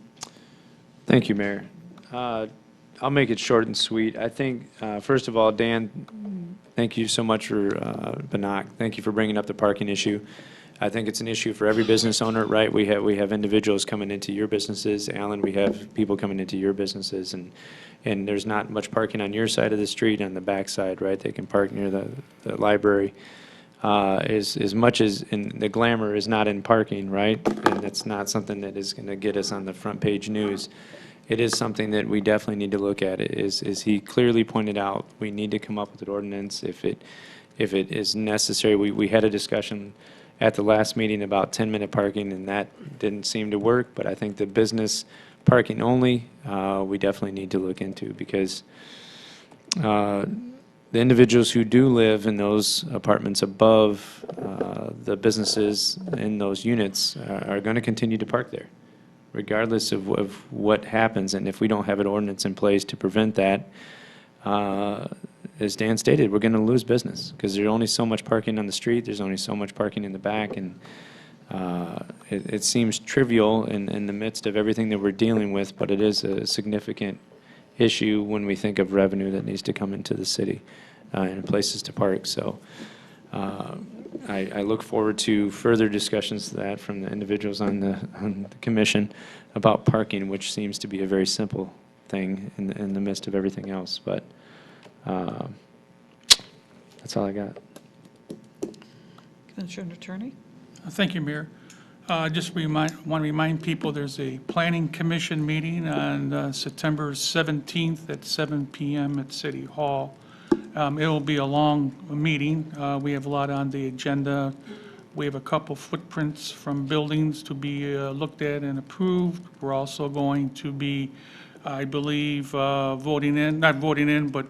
Thank you, Mayor. I'll make it short and sweet. I think, first of all, Dan, thank you so much for, Banak, thank you for bringing up the parking issue. I think it's an issue for every business owner, right? We have individuals coming into your businesses. Alan, we have people coming into your businesses, and there's not much parking on your side of the street, on the back side, right? They can park near the library. As much as the glamour is not in parking, right? And it's not something that is going to get us on the front page news. It is something that we definitely need to look at. As he clearly pointed out, we need to come up with an ordinance if it is necessary. We had a discussion at the last meeting about 10-minute parking, and that didn't seem to work. But I think the business parking only, we definitely need to look into, because the individuals who do live in those apartments above the businesses in those units are going to continue to park there, regardless of what happens. And if we don't have an ordinance in place to prevent that, as Dan stated, we're going to lose business, because there's only so much parking on the street, there's only so much parking in the back, and it seems trivial in the midst of everything that we're dealing with, but it is a significant issue when we think of revenue that needs to come into the city and places to park. So I look forward to further discussions of that from the individuals on the commission about parking, which seems to be a very simple thing in the midst of everything else. But that's all I got. Commissioner Attorney? Thank you, Mayor. Just want to remind people there's a Planning Commission meeting on September 17th at 7 p.m. at City Hall. It will be a long meeting. We have a lot on the agenda. We have a couple footprints from buildings to be looked at and approved. We're also going to be, I believe, not voting in, but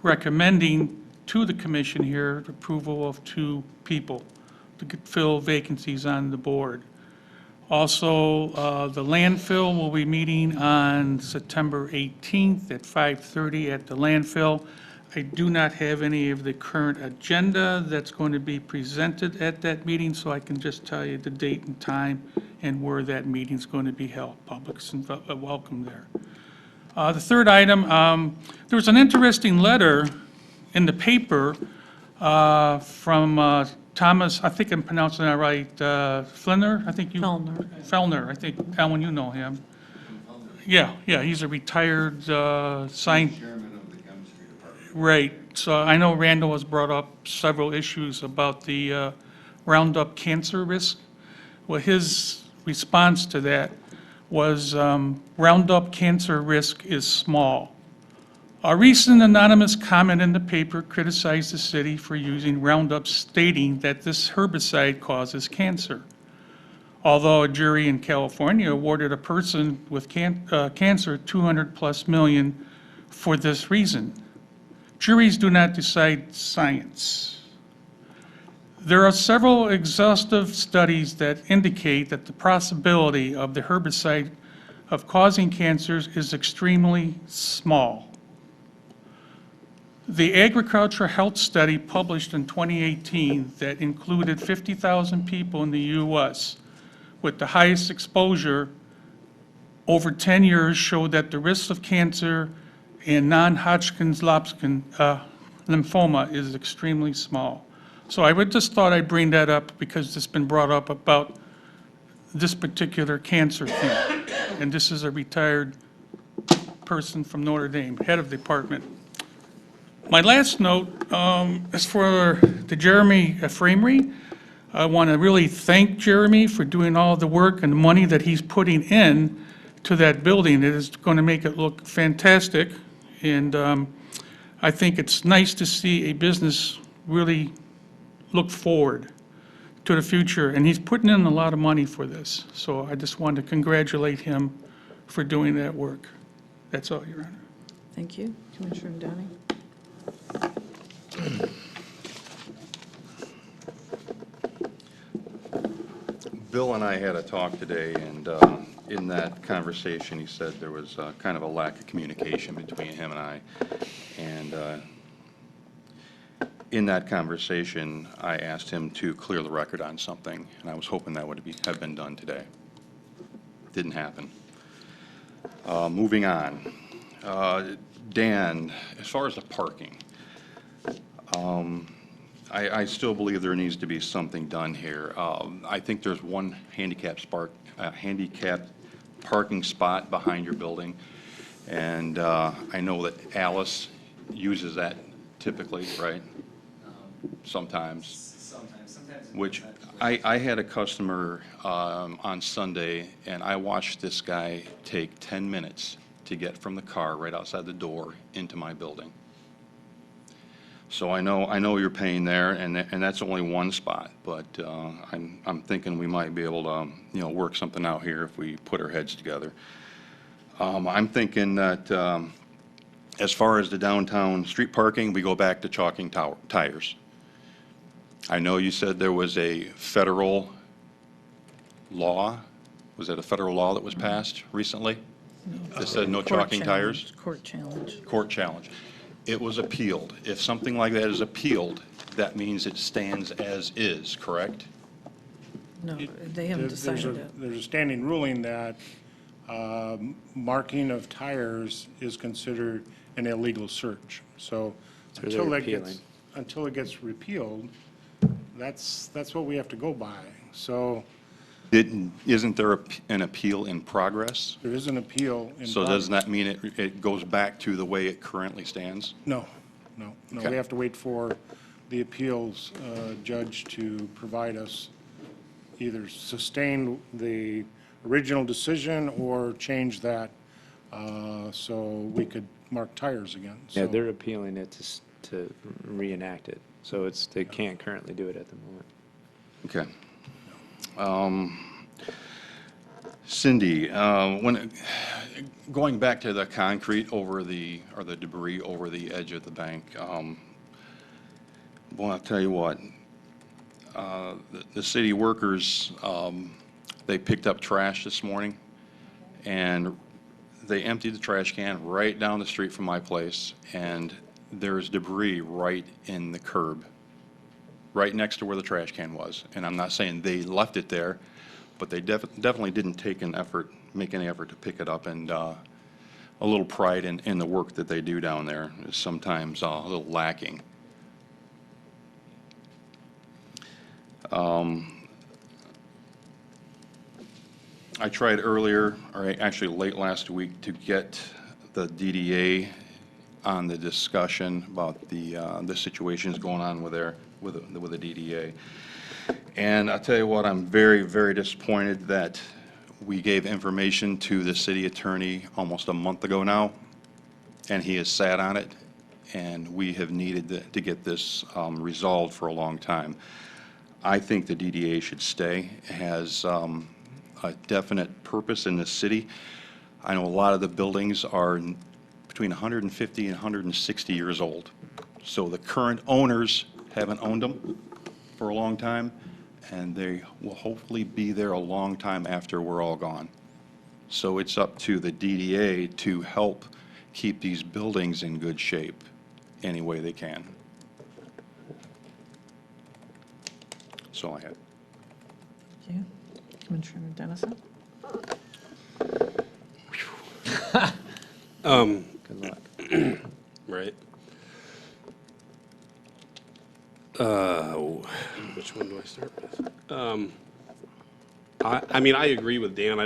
recommending to the commission here approval of 2 people to fill vacancies on the board. Also, the landfill will be meeting on September 18th at 5:30 at the landfill. I do not have any of the current agenda that's going to be presented at that meeting, so I can just tell you the date and time and where that meeting's going to be held. Public's welcome there. The third item, there was an interesting letter in the paper from Thomas, I think I'm pronouncing that right, Fellner, I think you? Fellner, I think, Alan, you know him. Yeah, he's a retired scientist. Chairman of the chemistry department. Right, so I know Randall has brought up several issues about the Roundup cancer risk. Well, his response to that was Roundup cancer risk is small. A recent anonymous comment in the paper criticized the city for using Roundup, stating that this herbicide causes cancer. Although a jury in California awarded a person with cancer $200+ million for this reason. Juries do not decide science. There are several exhaustive studies that indicate that the possibility of the herbicide of causing cancers is extremely small. The agricultural health study published in 2018 that included 50,000 people in the U.S. with the highest exposure over 10 years showed that the risks of cancer and non-Hodgkin's lymphoma is extremely small. So I just thought I'd bring that up because it's been brought up about this particular cancer thing. And this is a retired person from Notre Dame, head of the department. My last note is for the Jeremy Framery. I want to really thank Jeremy for doing all the work and the money that he's putting in to that building. It is going to make it look fantastic, and I think it's nice to see a business really look forward to the future, and he's putting in a lot of money for this. So I just wanted to congratulate him for doing that work. That's all, Your Honor. Thank you. Commissioner Downing? Bill and I had a talk today, and in that conversation, he said there was kind of a lack of communication between him and I. And in that conversation, I asked him to clear the record on something, and I was hoping that would have been done today. Didn't happen. Moving on. Dan, as far as the parking, I still believe there needs to be something done here. I think there's one handicap parking spot behind your building, and I know that Alice uses that typically, right? Sometimes. Which, I had a customer on Sunday, and I watched this guy take 10 minutes to get from the car right outside the door into my building. So I know you're paying there, and that's only one spot, but I'm thinking we might be able to, work something out here if we put our heads together. I'm thinking that as far as the downtown street parking, we go back to chalking tires. I know you said there was a federal law. Was it a federal law that was passed recently that said no chalking tires? Court challenge. Court challenge. It was appealed. If something like that is appealed, that means it stands as is, correct? No, they haven't decided it. There's a standing ruling that marking of tires is considered an illegal search. So they're appealing. until it gets repealed, that's what we have to go by. So Isn't there an appeal in progress? there is an appeal in So doesn't that mean it goes back to the way it currently stands? No. Okay. We have to wait for the appeals judge to provide us, either sustain the original decision or change that so we could mark tires again. Yeah, So- they're appealing it to reenact it. So they can't currently do it at the moment. Okay. Cindy, going back to the concrete over or the debris over the edge of the bank, boy, I'll tell you what, the city workers, they picked up trash this morning, and they emptied the trash can right down the street from my place, and there's debris right in the curb, right next to where the trash can was. And I'm not saying they left it there, but they definitely didn't make any effort to pick it up, and a little pride in the work that they do down there is sometimes a little lacking. I tried earlier, or actually late last week, to get the DDA on the discussion about the situations going on with the DDA. And I'll tell you what, I'm very, very disappointed that we gave information to the city attorney almost a month ago now, and he has sat on it, and we have needed to get this resolved for a long time. I think the DDA should stay. It has a definite purpose in this city. I know a lot of the buildings are between 150 and 160 years old. So the current owners haven't owned them for a long time, and they will hopefully be there a long time after we're all gone. So it's up to the DDA to help keep these buildings in good shape any way they can. That's all I had. Thank you. Commissioner Dennison? Good luck. Right. Which one do I start with? I mean, I agree with Dan.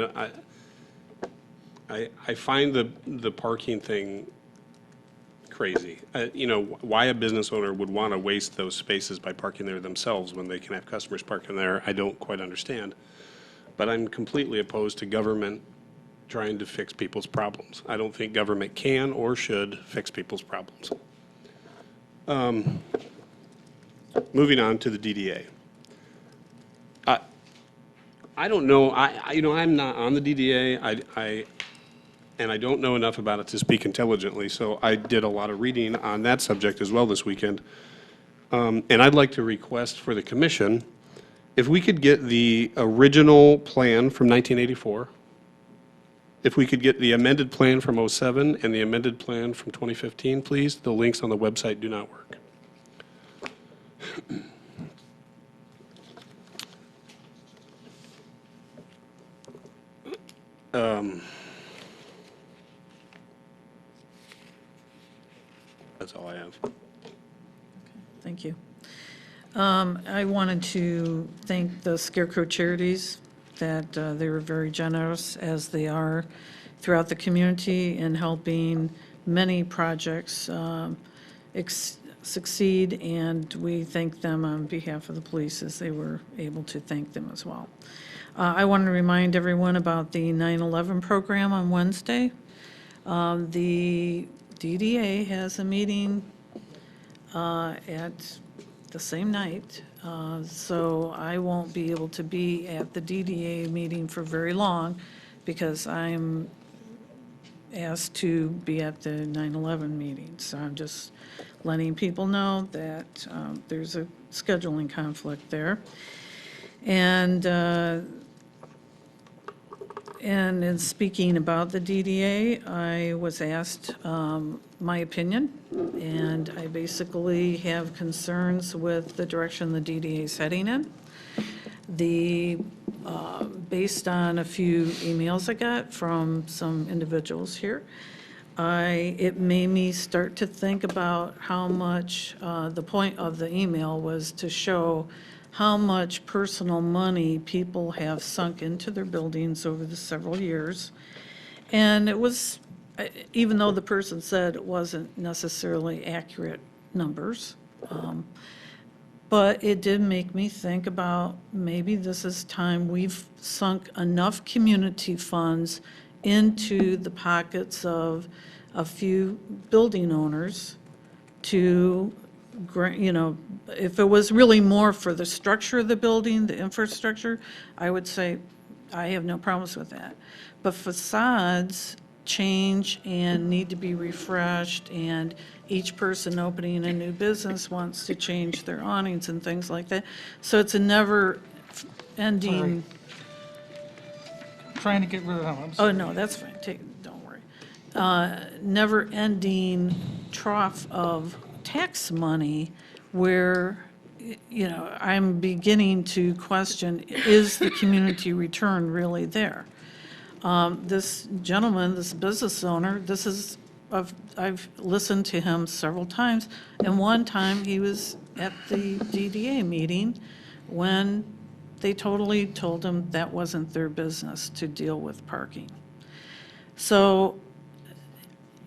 I find the parking thing crazy. You know, why a business owner would want to waste those spaces by parking there themselves when they can have customers parking there, I don't quite understand. But I'm completely opposed to government trying to fix people's problems. I don't think government can or should fix people's problems. Moving on to the DDA. I don't know, you know, I'm not on the DDA, and I don't know enough about it to speak intelligently, so I did a lot of reading on that subject as well this weekend. And I'd like to request for the commission, if we could get the original plan from 1984, if we could get the amended plan from '07 and the amended plan from 2015, please. The links on the website do not work. That's all I have. Thank you. I wanted to thank the Scarecrow Charities that they were very generous, as they are throughout the community, in helping many projects succeed, and we thank them on behalf of the police, as they were able to thank them as well. I want to remind everyone about the 9/11 program on Wednesday. The DDA has a meeting at the same night, so I won't be able to be at the DDA meeting for very long, because I'm asked to be at the 9/11 meeting. So I'm just letting people know that there's a scheduling conflict there. And in speaking about the DDA, I was asked my opinion, and I basically have concerns with the direction the DDA is heading in. Based on a few emails I got from some individuals here, it made me start to think about how much, the point of the email was to show how much personal money people have sunk into their buildings over the several years. And it was, even though the person said it wasn't necessarily accurate numbers, but it did make me think about, maybe this is time we've sunk enough community funds into the pockets of a few building owners to you know, if it was really more for the structure of the building, the infrastructure, I would say I have no problems with that. But facades change and need to be refreshed, and each person opening a new business wants to change their awnings and things like that. So it's a never-ending. Trying to get rid of them. I'm Oh, sorry. no, that's fine, don't worry. Never-ending trough of tax money where, you know, I'm beginning to question, is the community return really there? This gentleman, this business owner, I've listened to him several times, and one time he was at the DDA meeting when they totally told him that wasn't their business to deal with parking. So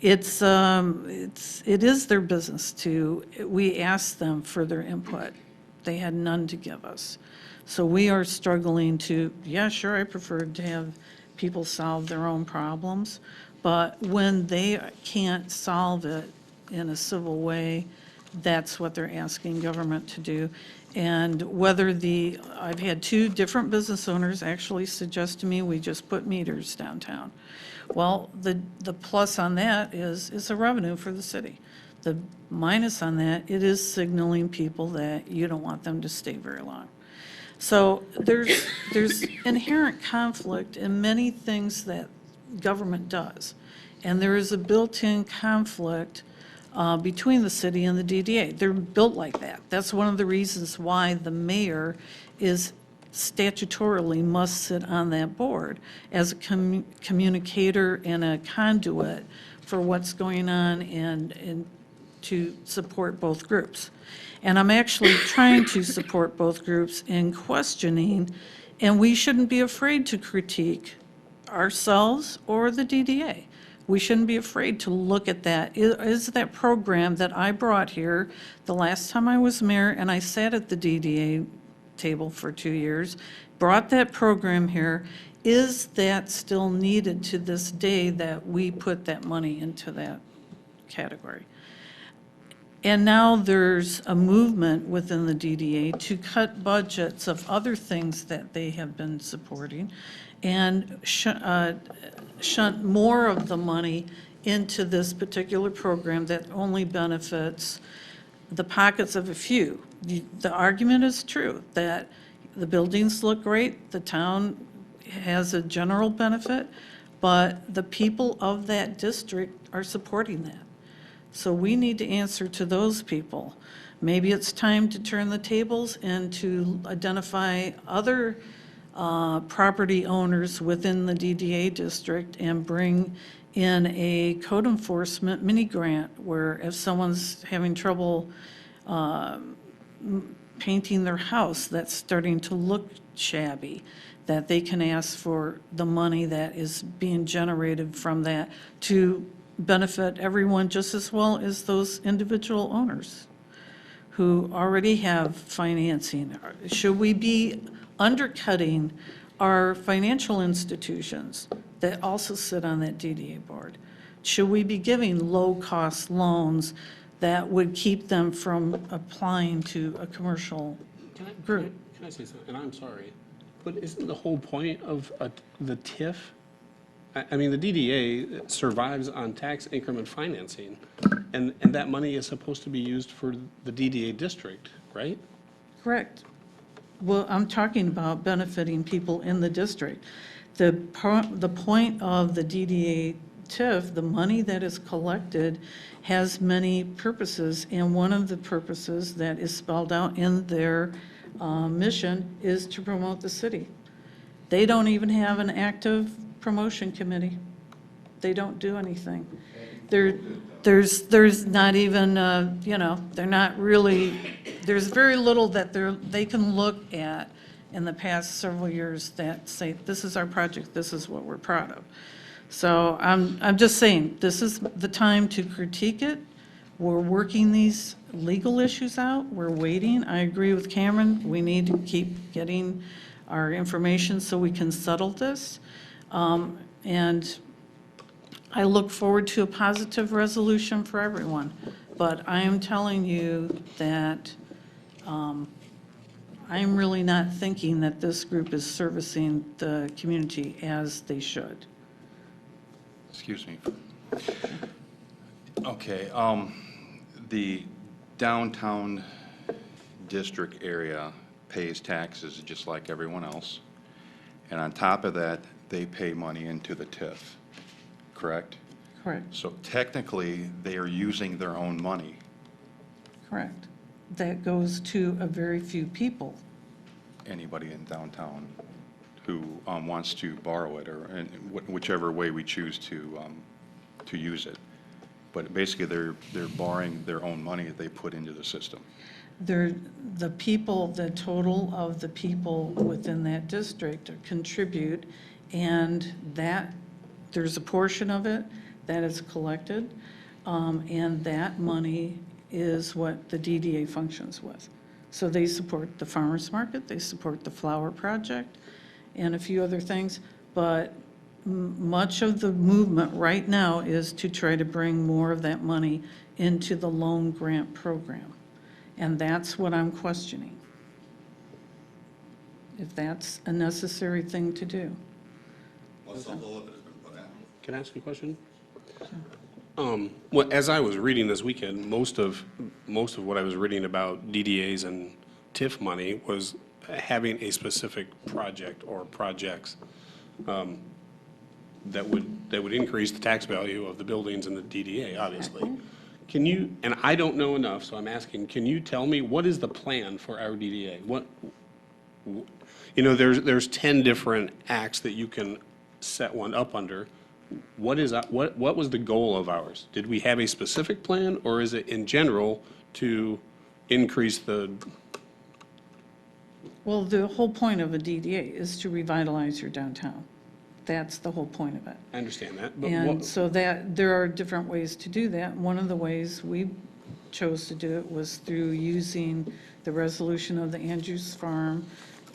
it is their business we asked them for their input. They had none to give us. So we are struggling to, yeah, sure, I prefer to have people solve their own problems, but when they can't solve it in a civil way, that's what they're asking government to do. And I've had 2 different business owners actually suggest to me we just put meters downtown. Well, the plus on that is it's a revenue for the city. The minus on that, it is signaling people that you don't want them to stay very long. So there's inherent conflict in many things that government does. And there is a built-in conflict between the city and the DDA. They're built like that. That's one of the reasons why the mayor is statutorily must sit on that board as a communicator and a conduit for what's going on and to support both groups. And I'm actually trying to support both groups in questioning, and we shouldn't be afraid to critique ourselves or the DDA. We shouldn't be afraid to look at that. Is that program that I brought here the last time I was mayor, and I sat at the DDA table for 2 years, brought that program here, is that still needed to this day that we put that money into that category? And now there's a movement within the DDA to cut budgets of other things that they have been supporting and shunt more of the money into this particular program that only benefits the pockets of a few. The argument is true, that the buildings look great, the town has a general benefit, but the people of that district are supporting that. So we need to answer to those people. Maybe it's time to turn the tables and to identify other property owners within the DDA district and bring in a code enforcement mini grant where if someone's having trouble painting their house that's starting to look shabby, that they can ask for the money that is being generated from that to benefit everyone just as well as those individual owners who already have financing. Should we be undercutting our financial institutions that also sit on that DDA board? Should we be giving low-cost loans that would keep them from applying to a commercial group? Can I say something? And I'm sorry, but isn't the whole point of the TIF? I mean, the DDA survives on tax increment financing, and that money is supposed to be used for the DDA district, right? Correct. Well, I'm talking about benefiting people in the district. The point of the DDA TIF, the money that is collected, has many purposes, and one of the purposes that is spelled out in their mission is to promote the city. They don't even have an active promotion committee. They don't do anything. There's not even, they're not really, there's very little that they can look at in the past several years that say, this is our project, this is what we're proud of. So I'm just saying, this is the time to critique it. We're working these legal issues out. We're waiting. I agree with Cameron. We need to keep getting our information so we can settle this. And I look forward to a positive resolution for everyone. But I am telling you that I'm really not thinking that this group is servicing the community as they should. Excuse me. Okay, the downtown district area pays taxes just like everyone else. And on top of that, they pay money into the TIF, correct? Correct, So technically, they are using their own money. correct. That goes to a very few people. Anybody in downtown who wants to borrow it, or in whichever way we choose to use it. But basically, they're borrowing their own money that they put into the system. The people, the total of the people within that district contribute, and that, there's a portion of it that is collected, and that money is what the DDA functions with. So they support the farmers market, they support the flower project, and a few other things, but much of the movement right now is to try to bring more of that money into the loan grant program. And that's what I'm questioning. If that's a necessary thing to do. Can I ask you a question? Well, as I was reading this weekend, most of what I was reading about DDAs and TIF money was having a specific project or projects that would increase the tax value of the buildings in the DDA, obviously. Can you, and I don't know enough, so I'm asking, can you tell me what is the plan for our DDA? You know, there's 10 different acts that you can set one up under. What was the goal of ours? Did we have a specific plan, or is it in general to increase the? Well, the whole point of a DDA is to revitalize your downtown. That's the whole point of it. I understand that, but And so that, there are different ways to do that. One of the ways we chose to do it was through using the resolution of the Andrews Farm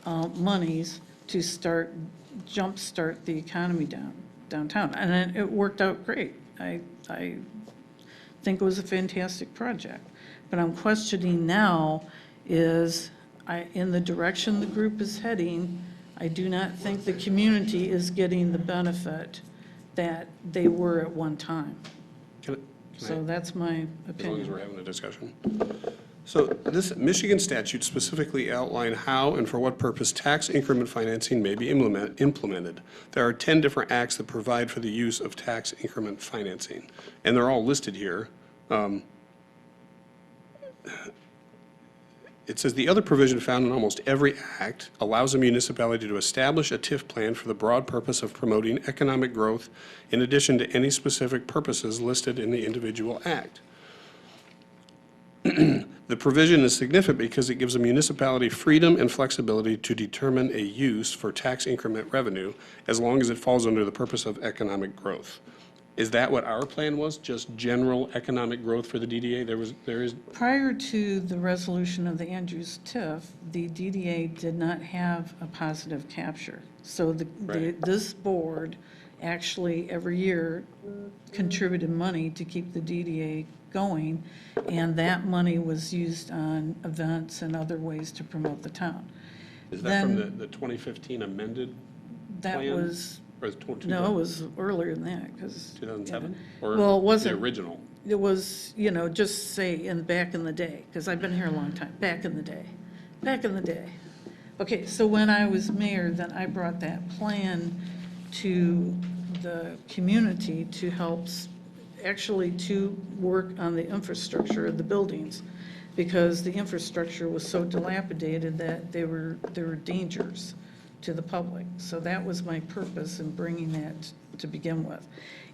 monies to jumpstart the economy downtown. And it worked out great. I think it was a fantastic project. But I'm questioning now is, in the direction the group is heading, I do not think the community is getting the benefit that they were at one time. So that's my opinion. As long as we're having a discussion. So this Michigan statute specifically outline how and for what purpose tax increment financing may be implemented. There are 10 different acts that provide for the use of tax increment financing, and they're all listed here. It says the other provision found in almost every act allows a municipality to establish a TIF plan for the broad purpose of promoting economic growth in addition to any specific purposes listed in the individual act. The provision is significant because it gives a municipality freedom and flexibility to determine a use for tax increment revenue as long as it falls under the purpose of economic growth. Is that what our plan was, just general economic growth for the DDA? There is. Prior to the resolution of the Andrews TIF, the DDA did not have a positive capture. So this board actually every year contributed money to keep the DDA going, and that money was used on events and other ways to promote the town. Is that from the 2015 amended That plan? was, Or is it no, it was earlier than that, because. 2007? Well, it wasn't. The original? It was, just say, back in the day, because I've been here a long time, back in the day. Okay, so when I was mayor, then I brought that plan to the community to help, actually to work on the infrastructure of the buildings, because the infrastructure was so dilapidated that they were dangers to the public. So that was my purpose in bringing that to begin with.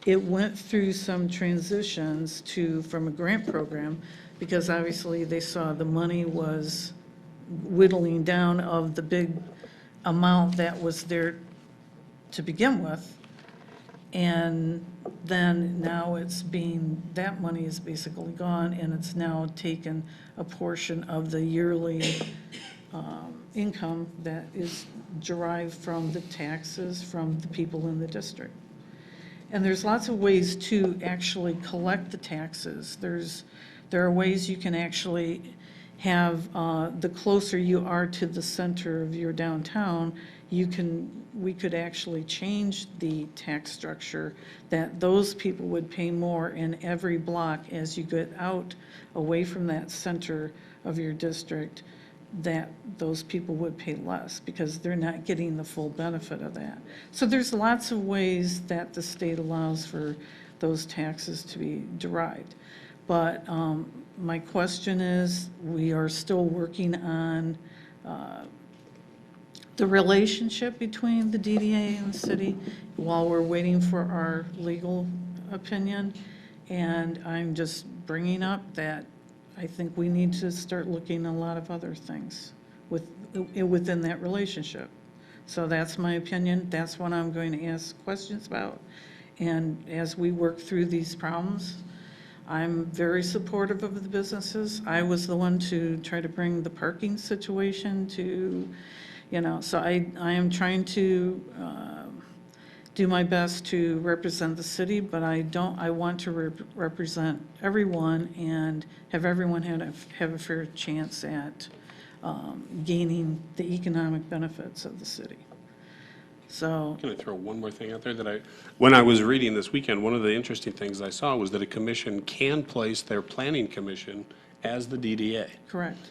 It went through some transitions from a grant program, because obviously they saw the money was whittling down of the big amount that was there to begin with. And then now that money is basically gone, and it's now taken a portion of the yearly income that is derived from the taxes from the people in the district. And there's lots of ways to actually collect the taxes. There's There are ways you can actually have, the closer you are to the center of your downtown, we could actually change the tax structure that those people would pay more in every block as you get out away from that center of your district, that those people would pay less because they're not getting the full benefit of that. So there's lots of ways that the state allows for those taxes to be derived. But my question is, we are still working on the relationship between the DDA and the city while we're waiting for our legal opinion. And I'm just bringing up that I think we need to start looking at a lot of other things within that relationship. So that's my opinion. That's what I'm going to ask questions about. And as we work through these problems, I'm very supportive of the businesses. I was the one to try to bring the parking situation to, so I am trying to do my best to represent the city, but I want to represent everyone and have everyone have a fair chance at gaining the economic benefits of the city. So, Can I throw one more thing out there when I was reading this weekend, one of the interesting things I saw was that a commission can place their planning commission as the DDA. correct.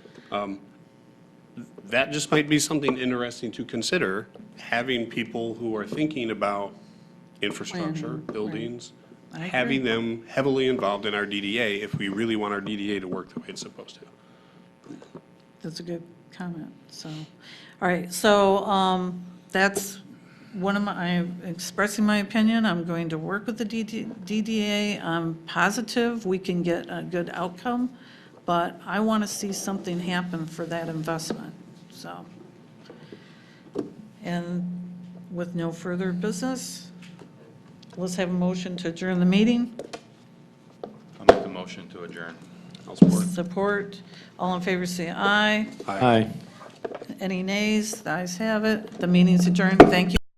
That just might be something interesting to consider, having people who are thinking about infrastructure, Planning, right. buildings, I agree. having them heavily involved in our DDA if we really want our DDA to work the way it's supposed to. That's a good comment, so. All right, so that's I'm expressing my opinion. I'm going to work with the DDA. I'm positive we can get a good outcome, but I want to see something happen for that investment, so. And with no further business, let's have a motion to adjourn the meeting. I'll make the motion to adjourn. I'll support. Support. All in favor, say aye. Aye. Any nays? The ayes have it. The meeting's adjourned. Thank you.